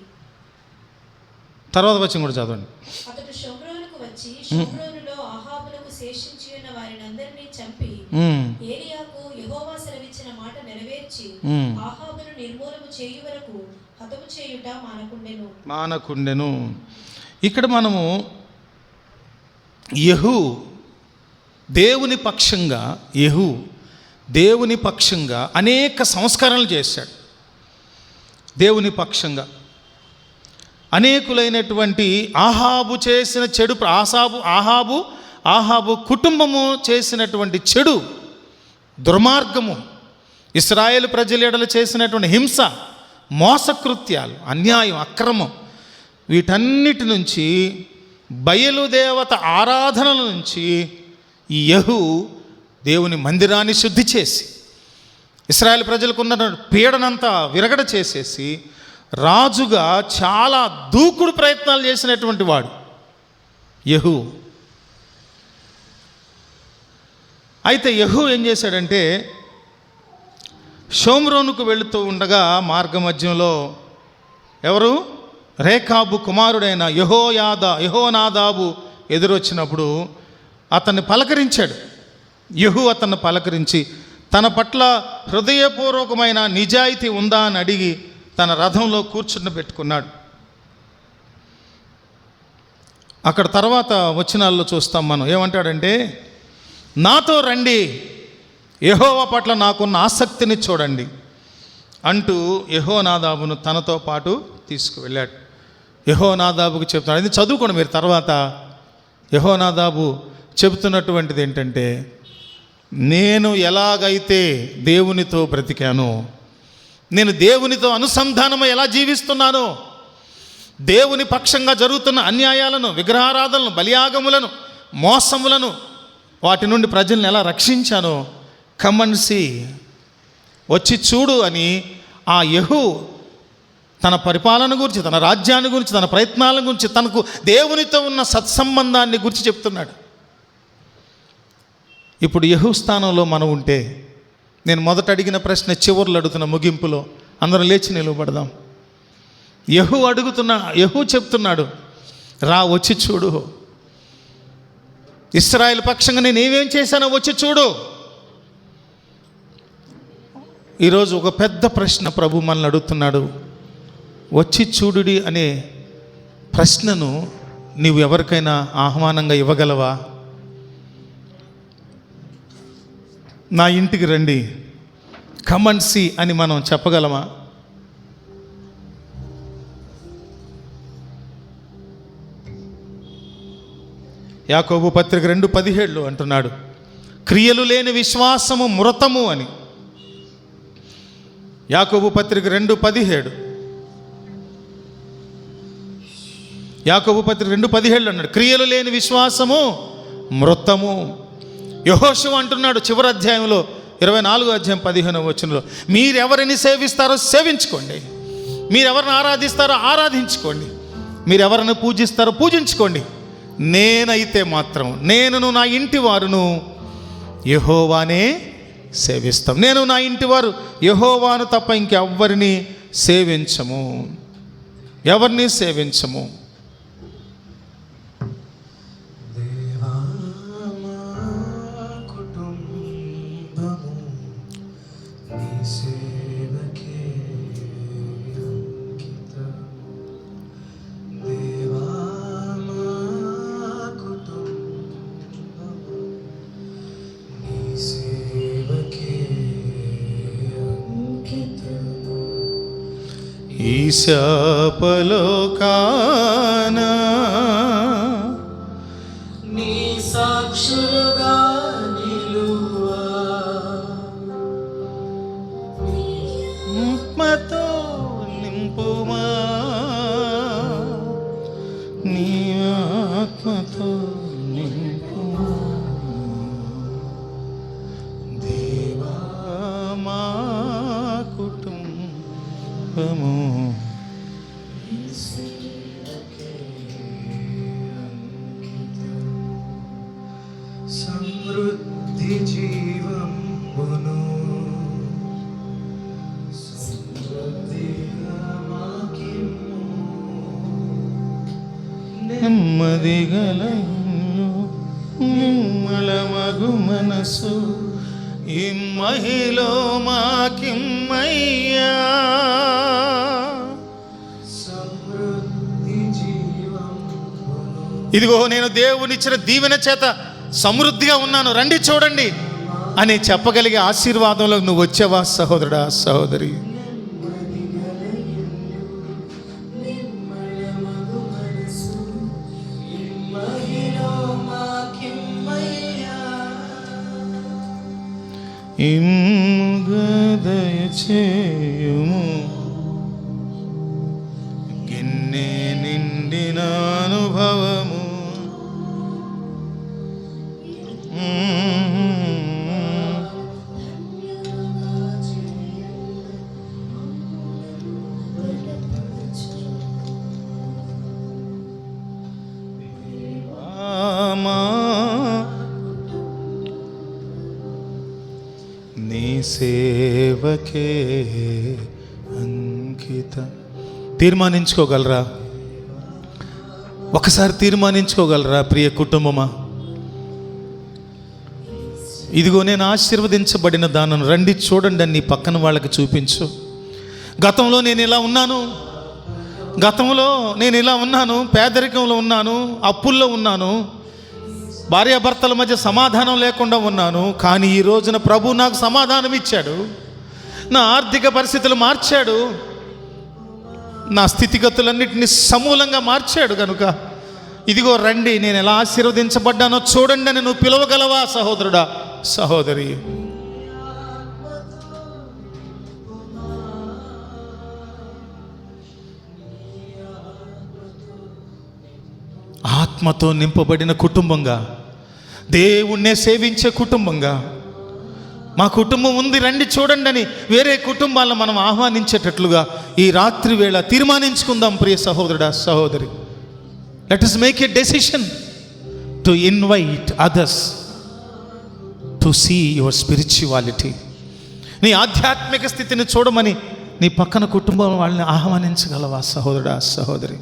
తర్వాత వచనం కూడా చదవండి. అతడు షోమ్రోనుకు వచ్చి షోమ్రోనులో అహాబులకు శేషించి ఉన్న వారినందరినీ చంపి ఏలియాకు యెహోవా సెలవిచ్చిన మాట నెరవేర్చి అహాబును నిర్మూలము చేయు వరకు హతము చేయుట మానకుండెను. ఇక్కడ మనము యెహూ దేవుని పక్షంగా అనేక సంస్కరణలు చేశాడు. దేవుని పక్షంగా అనేకులైనటువంటి ఆహాబు చేసిన చెడు, ఆహాబు కుటుంబము చేసినటువంటి చెడు, దుర్మార్గము, ఇశ్రాయేలు ప్రజల ఎడల చేసినటువంటి హింస, మోసకృత్యాలు, అన్యాయం, అక్రమం, వీటన్నిటి నుంచి, బయలుదేవత ఆరాధనల నుంచి ఈ యెహూ దేవుని మందిరాన్ని శుద్ధి చేసి ఇశ్రాయేలు ప్రజలకు ఉన్న పీడనంతా విరగడ చేసేసి రాజుగా చాలా దూకుడు ప్రయత్నాలు చేసినటువంటి వాడు యెహూ. అయితే యెహూ ఏం చేశాడంటే, షోమ్రోనుకు వెళుతూ ఉండగా మార్గ మధ్యంలో ఎవరు, రేకాబు కుమారుడైన యెహోనాదాబు ఎదురొచ్చినప్పుడు అతన్ని పలకరించాడు. యెహూ అతన్ని పలకరించి తన పట్ల హృదయపూర్వకమైన నిజాయితీ ఉందా అని అడిగి తన రథంలో కూర్చుని పెట్టుకున్నాడు. అక్కడ తర్వాత వచనాల్లో చూస్తాం మనం, ఏమంటాడంటే, నాతో రండి, యెహోవా పట్ల నాకున్న ఆసక్తిని చూడండి అంటూ యెహోనాదాబును తనతో పాటు తీసుకువెళ్ళాడు. యెహోనాదాబుకు చెప్తున్నాడు, ఇది చదువుకోండి మీరు తర్వాత. యెహోనాదాబు చెబుతున్నటువంటిది ఏంటంటే, నేను ఎలాగైతే దేవునితో బ్రతికానో, నేను దేవునితో అనుసంధానమై ఎలా జీవిస్తున్నానో, దేవుని పక్షంగా జరుగుతున్న అన్యాయాలను, విగ్రహారాధనలను, బలియాగములను, మోసములను, వాటి నుండి ప్రజల్ని ఎలా రక్షించానో కమన్సి, వచ్చి చూడు అని ఆ యెహూ తన పరిపాలన గురించి, తన రాజ్యాన్ని గురించి, తన ప్రయత్నాల గురించి, తనకు దేవునితో ఉన్న సత్సంబంధాన్ని గురించి చెప్తున్నాడు. ఇప్పుడు యెహూ స్థానంలో మనం ఉంటే, నేను మొదట అడిగిన ప్రశ్న చివర్లు అడుగుతున్న ముగింపులో అందరం లేచి నిలబడదాం. యెహూ చెప్తున్నాడు, రా వచ్చి చూడు, ఇశ్రాయేలు పక్షంగా నేను ఏమేం చేశానో వచ్చి చూడు. ఈరోజు ఒక పెద్ద ప్రశ్న ప్రభు మనల్ని అడుగుతున్నాడు. వచ్చి చూడుడి అనే ప్రశ్నను నీవు ఎవరికైనా ఆహ్వానంగా ఇవ్వగలవా? నా ఇంటికి రండి, కమన్సి అని మనం చెప్పగలమా? యాకోబు పత్రిక 2:17 అంటున్నాడు, క్రియలు లేని విశ్వాసము మృతము అని. యాకోబు పత్రిక 2:17, యాకోబు పత్రిక 2:17 అన్నాడు, క్రియలు లేని విశ్వాసము మృతము. యెహోషువ అంటున్నాడు చివరి అధ్యాయంలో 24వ అధ్యాయం 15వ వచనంలో, మీరెవరిని సేవిస్తారో సేవించుకోండి, మీరెవరిని ఆరాధిస్తారో ఆరాధించుకోండి, మీరెవరిని పూజిస్తారో పూజించుకోండి, నేనైతే మాత్రం నేనును నా ఇంటి వారును యెహోవానే సేవిస్తాం. నేను నా ఇంటి వారు యెహోవాను తప్ప ఇంకెవ్వరిని సేవించము, ఎవరిని సేవించము. ఈశాపలోకాన నీ సాక్షులుగా నిలువా, ఆత్మతో నింపుమా, నీ ఆత్మతో నింపుమా, దేవా మా కుటుంబము సమృద్ధి జీవమును సమృద్ధిగా మాకిమ్ము, నెమ్మదిగల నిమ్మళమగు మనసు ఈ మహిలో మాకిమ్మయ్యా, సమృద్ధి జీవమును ఇదిగో నేను దేవునిచ్చిన దీవెన చేత సమృద్ధిగా ఉన్నాను, రండి చూడండి అని చెప్పగలిగే ఆశీర్వాదంలో నువ్వు వచ్చావా సహోదరుడా, సహోదరి? దయచేయుము గిన్నె నిండిన అనుభవము, నీ సేవకే అంకిత. తీర్మానించుకోగలరా? ఒకసారి తీర్మానించుకోగలరా ప్రియ కుటుంబమా? ఇదిగో నేను ఆశీర్వదించబడిన దానను, రండి చూడండి అని నీ పక్కన వాళ్ళకి చూపించు. గతంలో నేను ఇలా ఉన్నాను, పేదరికంలో ఉన్నాను, అప్పుల్లో ఉన్నాను, భార్యాభర్తల మధ్య సమాధానం లేకుండా ఉన్నాను. కానీ ఈ రోజున ప్రభు నాకు సమాధానం ఇచ్చాడు, నా ఆర్థిక పరిస్థితులు మార్చాడు, నా స్థితిగతులన్నింటినీ సమూలంగా మార్చాడు. కనుక ఇదిగో రండి, నేను ఎలా ఆశీర్వదించబడ్డానో చూడండి అని నువ్వు పిలవగలవా సహోదరుడా, సహోదరి? ఆత్మతో నింపబడిన కుటుంబంగా, దేవుణ్ణే సేవించే కుటుంబంగా మా కుటుంబం ఉంది, రండి చూడండి అని వేరే కుటుంబాలను మనం ఆహ్వానించేటట్లుగా ఈ రాత్రి వేళ తీర్మానించుకుందాం ప్రియ సహోదరుడా, సహోదరి. Let us make a decision to invite others to see your spirituality. నీ ఆధ్యాత్మిక స్థితిని చూడమని నీ పక్కన కుటుంబం వాళ్ళని ఆహ్వానించగలవా సహోదరుడా, సహోదరి?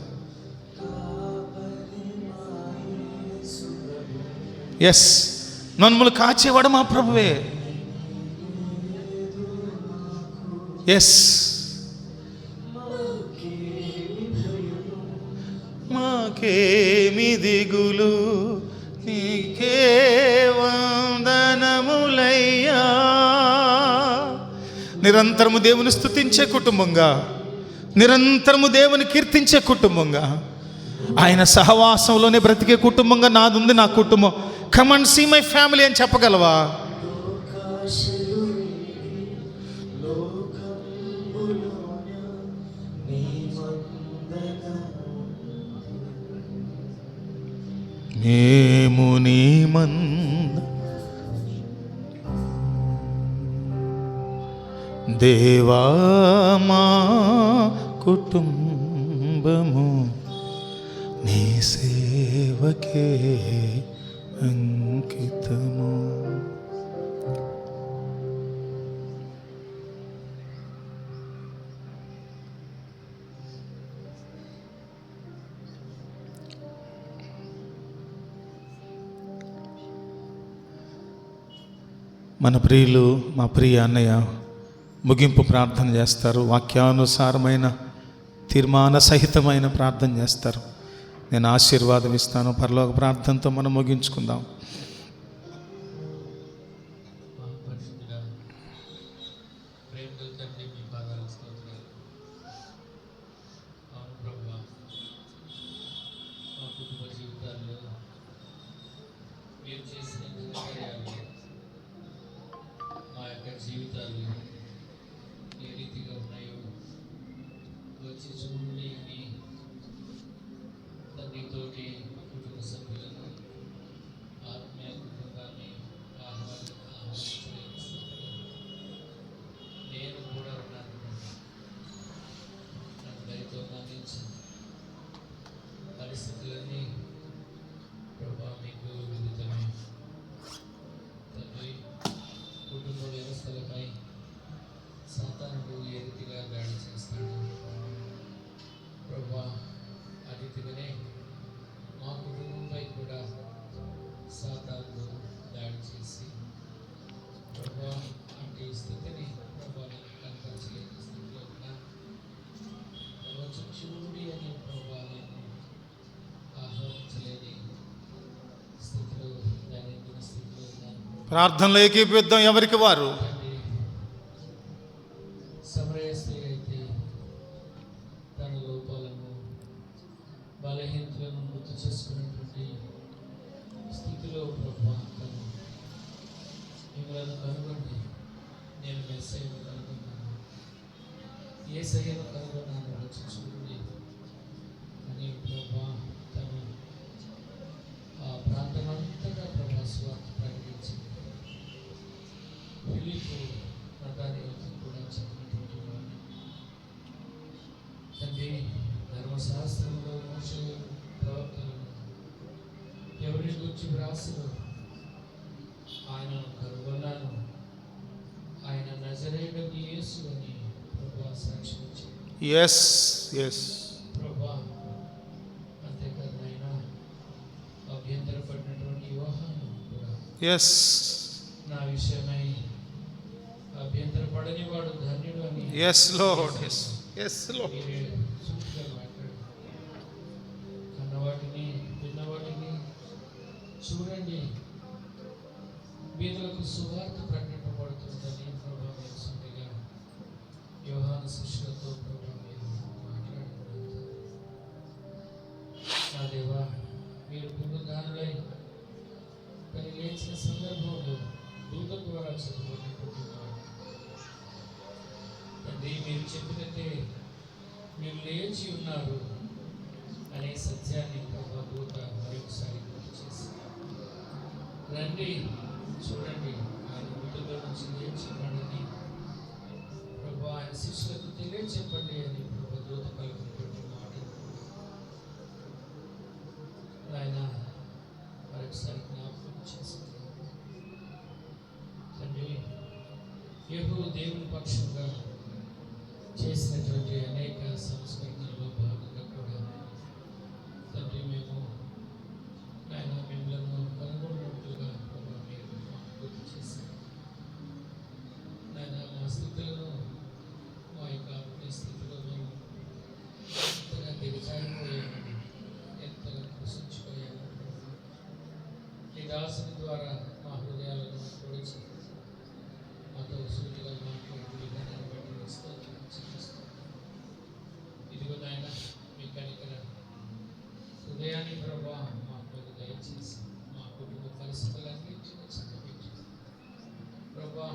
ఎస్, నన్ను కాచేవాడు మా ప్రభువే. ఎస్, మాకేమి దిగులు, నీకే వందనములయ్యా. నిరంతరము దేవుని స్తుతించే కుటుంబంగా, నిరంతరము దేవుని కీర్తించే కుటుంబంగా, ఆయన సహవాసంలోనే బ్రతికే కుటుంబంగా నాదుంది నా కుటుంబం. Come and see my family అని చెప్పగలవా? మేము నీ మంద దేవా, మా కుటుంబము నీ సేవకే అంకితము. మన ప్రియులు, మా ప్రియ అన్నయ్య ముగింపు ప్రార్థన చేస్తారు, వాక్యానుసారమైన తీర్మాన సహితమైన ప్రార్థన చేస్తారు. నేను ఆశీర్వాదం ఇస్తాను. పరలోక ప్రార్థనతో మనం ముగించుకుందాం. జీవితాలు ఏ రీతిగా ఉన్నాయో వచ్చి చూడండి అని తండ్రితోటి కుటుంబ సభ్యులను, ఆత్మీయ కుటుంబాన్ని ఆహ్వానించలేదు. నేను కూడా ఉన్నాను, నన్ను దయతో అందించింది. పరిస్థితులన్నీ ప్రభా మీకు విదితమే. తండ్రి, కుటుంబ వ్యవస్థలపై సాతానుడు ఏ రీతిగా దాడి చేస్తాడు ప్రభా, ఆ రీతిగానే మా కుటుంబంపై కూడా సాతానుడు దాడి చేసి ప్రభా అంటే స్థితిని ప్రభా నేను కనపరచలేని స్థితిలో ఉన్నా. చూడి అని ప్రభా నేను ఆహ్వానం ప్రార్థనలో ఏకీపిద్దాం ఎవరికి వారు. తండ్రి, సమరయ స్త్రీ అయితే తన లోపాలను బలహీనతలను గుర్తు చేసుకున్నటువంటి స్థితిలో ప్రభా తను మిమ్మల్ని కనుగొండి, నేను మెస్సయ్యను కనుగొన్నాను, యేసయ్యను కనుగొన్నాను, వచ్చి చూడండి అని ప్రభా తను ఆ ప్రాంతమంతటా ప్రభా స్వార్థ ప్రకటించింది. ఫిలిప్పు నతానీయులతో కూడా చెప్పినటువంటి వాడిని. తండ్రి, ధర్మశాస్త్రంలో మోషే ప్రవక్తలను ఎవరిని గురించి వ్రాసినో ఆయనను కనుగొన్నాను, ఆయన నజరేయుడగు యేసు అని ప్రభా సాక్ష్యం ఇచ్చింది. ఎస్ ఎస్ ప్రభా, అంతేకాదు నాయన, అభ్యంతరపడినటువంటి యోహాను కూడా ఎస్ నా విషయమై అభ్యంతరపడని వాడు ధన్యుడు అని yes lord yes yes lord. మీరే సూటిగా మాట్లాడు. కన్నవాటిని విన్నవాటిని చూడండి, వీధులకు సువార్త ప్రకటింపబడుతుందని ప్రభా మీరు సొంతగా యోహాను శిష్యులతో ప్రభా మీరు మాట్లాడుతున్నారు. నా దేవా, మీరు పునరుద్ధానులై తను లేచిన సందర్భంలో దూత ద్వారా చదువుకున్నటువంటి వాడు. తండ్రి, మీరు చెప్పినట్టే మీరు లేచి ఉన్నారు అనే సత్యాన్ని ప్రభా దూత మరొకసారి గుర్తు చేసి, రండి చూడండి, ఆయన మృతుల్లో నుంచి లేచి ఉన్నాడని ప్రభా ఆయన శిష్యులకు తెలియచెప్పండి అని ప్రభా దూత పలుకున్నటువంటి మాటలు ఆయన మరొకసారి జ్ఞాపకం చేసింది. తండ్రి, యెహూ దేవుని పక్షంగా చేసినటువంటి అనేక సంస్కరణలో భాగంగా కూడా తండ్రి మేము ఆయన మిమ్మల్ని కనుగొన్నట్లుగా ప్రభా మీరు మాకు గుర్తు చేశారు. నాయన, మా స్థితులను, మా యొక్క ఆరోగ్య స్థితిలో మేము ఎంతగా దిగజారిపోయామని, ఎంతగా కృషించిపోయాము. ఈ దాసుని ద్వారా మా హృదయాలను పొడిచి మాతో సూటిగా మాట్లాడే విధానాన్ని బట్టి మీకు స్తోత్రం చెల్లిస్తున్నాను. ఇదిగో నాయన, మీ కనికర హృదయాన్ని ప్రభా మాకు దయచేసి మా కుటుంబ పరిస్థితులన్నింటినీ చక్కబెట్టి ప్రభా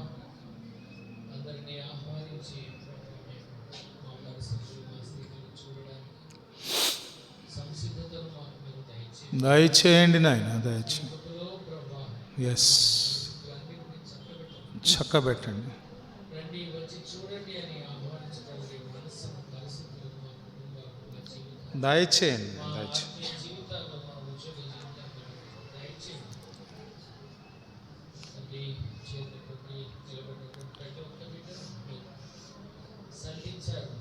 అందరినీ ఆహ్వానించి ప్రభా మేము మా పరిస్థితులు, మా స్థితిని చూడడానికి సంసిద్ధతను మాకు మీరు దయచేసి దయచేయండి నాయన, దయచేయండి. ప్రభా ఎస్, అన్నింటినీ చక్కబెట్టండి. రండి, వచ్చి చూడండి అని ఆహ్వానించగలిగే మనస్సును, పరిస్థితులను మా కుటుంబాలను, మా జీవితాలను, దయచేయండి మా దయచేయండి. ఆత్మీయ జీవితాల్లో, మా ఉద్యోగ జీవితాల్లో దయచేయండి. తండ్రి, చేరినటువంటి నిలబడినటువంటి ప్రతి ఒక్క బిడ్డను మీరు సంధించారు.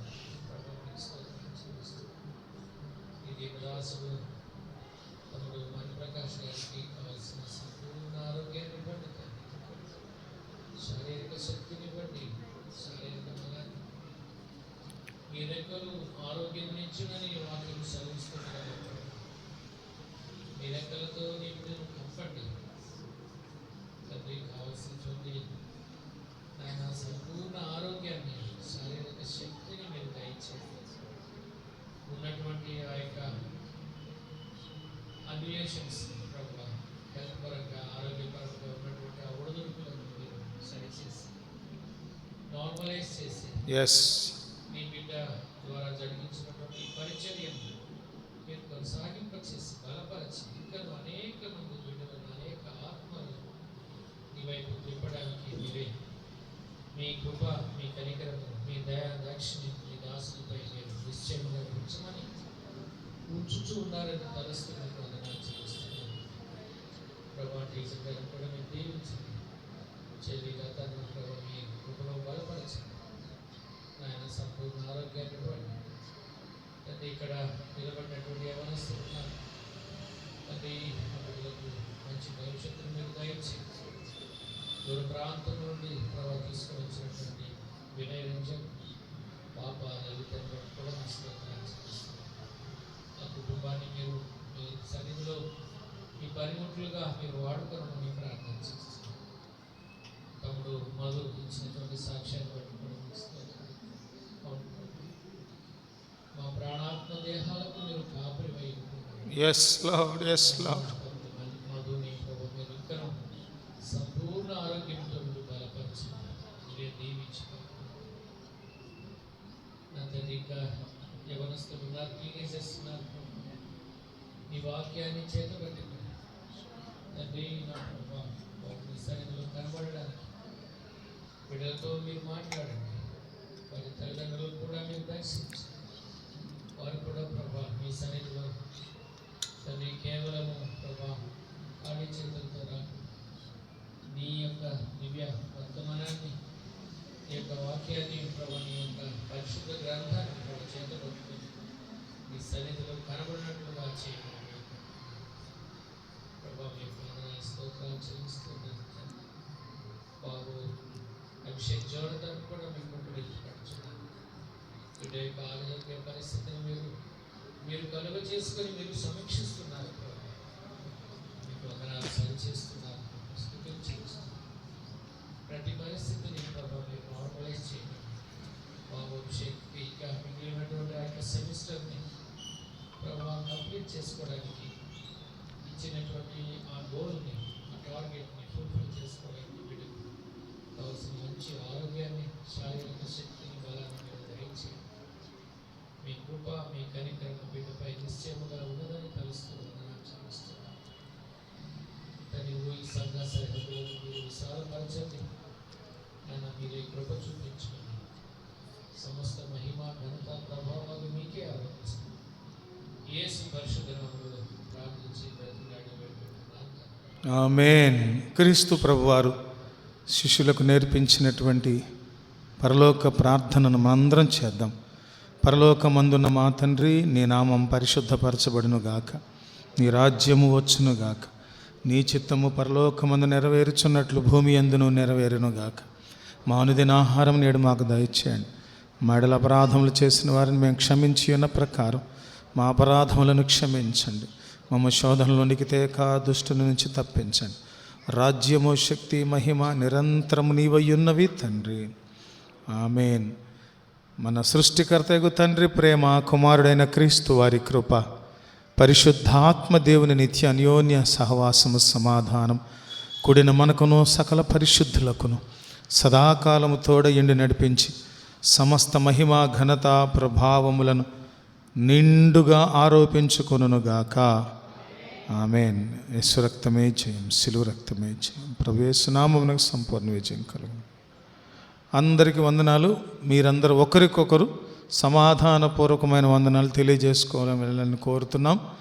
ప్రభువుకి స్తోత్రం చెల్లిస్తున్నాను. ఈ దీపదాసుడు తమ్ముడు మణిప్రకాష్ గారికి కావాల్సిన సంపూర్ణ ఆరోగ్యాన్ని ఇవ్వండి తండ్రి. శారీరక శక్తిని ఇవ్వండి, శారీరక బలాన్ని. మీ రెక్కలు ఆరోగ్యం నించునని వాక్యం సెలవిస్తున్నారు. మీ రెక్కలతో నీ బిడ్డను కప్పండి తండ్రి. కావాల్సినటువంటి ఆయన సంపూర్ణ ఆరోగ్యాన్ని, శారీరక శక్తిని మీరు దయచేయండి. ఉన్నటువంటి ఆ యొక్క అన్యులేషన్స్ ప్రభావ, హెల్త్ పరంగా, ఆరోగ్యపరంగా ఉన్నటువంటి ఆ ఒడిదుడుకులను మీరు సరిచేసి నార్మలైజ్ చేసి ఎస్ మీ బిడ్డ ద్వారా జరిగించినటువంటి పరిచర్యను మీరు కొనసాగింపచేసి బలపరిచి ఇంకా అనేక మంది బిడ్డలను, అనేక ఆత్మలను మీ వైపు తిప్పడానికి మీరే మీ కృప, మీ కనికరము, మీ దయా దాక్షిణ్యం మీ దాసునిపై మీరు నిశ్చయంగా ఉంచమని ఉంచుతూ ఉన్నారని తలస్తున్నట్టు వందనాలు చేస్తున్నాను. ప్రభా, టీచర్ గారిని కూడా మీరు దీవించండి. చెల్లి గతాన్ని ప్రభావ మీ కృపలో బలపరచండి. ఆయన సంపూర్ణ ఆరోగ్యాన్ని ఇవ్వండి తండ్రి. ఇక్కడ నిలబడినటువంటి యవనస్తులు ఉన్నారు తండ్రి, ఆ బిడ్డలకు మంచి భవిష్యత్తును మీరు దయచేయండి. దూర ప్రాంతం నుండి ప్రభావ తీసుకొని వచ్చినటువంటి వినయ రంజన్ పాప లలితంగా కూడా మీ స్తోత్రాలు చెల్లిస్తున్నాను. ఆ కుటుంబాన్ని మీరు మీ సన్నిధిలో మీ పనిముట్లుగా మీరు వాడుకోవాలని ప్రార్థన చేస్తున్నాను. తమ్ముడు మధు ఇచ్చినటువంటి సాక్ష్యాన్ని బట్టి కూడా మీకు స్తోత్రాలు. అవును ప్రభు. మా ప్రాణాత్మ దేహాలకు మీరు కాపరి వై ఉంటున్నారు. Yes lord, yes Lord. మధుని ప్రభు మీరు ఇక్కడ సంపూర్ణ ఆరోగ్యంతో మీరు బలపరిచి మీరే దీవించి నా తండ్రి ఇంకా యవనస్తులు ఉన్నారు, టీనేజర్స్ ఉన్నారు ప్రభు. నీ వాక్యాన్ని చేతబట్టి తండ్రి నా ప్రభు మీ సన్నిధిలో కనబడడానికి బిడ్డలతో మీరు మాట్లాడండి. వారి తల్లిదండ్రులు కూడా మీరు దర్శించండి. వారు కూడా ప్రభా మీ సన్నిధిలో తండ్రి కేవలము ప్రభా ఖాళీ చేతులతో రాకుండా నీ యొక్క దివ్య వర్తమానాన్ని, నీ యొక్క వాక్యాన్ని ప్రభా, నీ యొక్క పరిశుద్ధ గ్రంథాన్ని ప్రభా చేతబట్టుకొని నీ సన్నిధిలో కనబడినట్లుగా చేయమని ప్రభా మీకు వందనాలు, స్తోత్రాలు చెల్లిస్తున్నాను. బాబు అభిషేక్ జోడతాను కూడా మీకు విడిచిపెట్టుచున్నాను. బిడ్డ యొక్క ఆరోగ్య పరిస్థితిని మీరు కలుగ చేసుకొని మీరు సమీక్షిస్తున్నారు ప్రభా. మీకు వందనాలు సరిచేస్తున్నారు, స్తుతులు చేస్తున్నారు. ప్రతి పరిస్థితిని ప్రభా మీరు నార్మలైజ్ చేయండి. బాబు అభిషేక్కి ఇంకా మిగిలినటువంటి ఆ యొక్క సెమిస్టర్ని ప్రభా కంప్లీట్ చేసుకోవడానికి ఇచ్చినటువంటి ఆ గోల్ని, ఆ టార్గెట్ని ఫుల్ఫిల్ చేసుకోవడానికి వీడికి కావాల్సిన మంచి ఆరోగ్యాన్ని, శారీరక శక్తిని, బలాన్ని మీరు దయచేయండి. మీ కృప, మీ కనికరణ వీటిపై నిశ్చయముగా ఉన్నదని తలుస్తూ వందనాలు చెల్లిస్తున్నాను. నీవు ఈ సంఘ సరిహద్దులను మీరు విశాలపరచండి. ఆయన మీరే కృప చూపించుకుని సమస్త మహిమ, ఘనత, ప్రభావాలు మీకే ఆరోపిస్తున్నాను. యేసు పరిశుద్ధ నామములో ప్రార్థించి బ్రతిమలాడి వేడుకుంటున్నాను. ఆమేన్. క్రీస్తు ప్రభువారు శిష్యులకు నేర్పించినటువంటి పరలోక ప్రార్థనను మనందరం చేద్దాం. పరలోకమందున్న మా తండ్రి, నీ నామం పరిశుద్ధపరచబడును గాక, నీ రాజ్యము వచ్చును గాక, నీ చిత్తము పరలోకమందు నెరవేరుచున్నట్లు భూమి యందును నెరవేరును గాక. మా అనుదిన ఆహారం నేడు మాకు దయచేయండి. మా ఎడల అపరాధములు చేసిన వారిని మేము క్షమించి ఉన్న ప్రకారం మా అపరాధములను క్షమించండి. మమ్మ శోధనలోనికి తేక దుష్టుల నుంచి తప్పించండి. రాజ్యము, శక్తి, మహిమ నిరంతరము నీవయ్యున్నవి తండ్రి. ఆమేన్. మన సృష్టికర్తయగు తండ్రి ప్రేమ, కుమారుడైన క్రీస్తు వారి కృప, పరిశుద్ధాత్మ దేవుని నిత్య అన్యోన్య సహవాసము, సమాధానం కూడిన మనకును సకల పరిశుద్ధులకును సదాకాలము తోడయుండి నడిపించి సమస్త మహిమ, ఘనత, ప్రభావములను నిండుగా ఆరోపించుకొనుగాక. ఆమేన్. యేసు రక్తమే జయం, సిలువ రక్తమే జయం. ప్రభు యేసు నామమునకు సంపూర్ణ విజయం కలుగును. అందరికీ వందనాలు. మీరందరూ ఒకరికొకరు సమాధానపూర్వకమైన వందనాలు తెలియజేసుకోవాలని కోరుతున్నాం.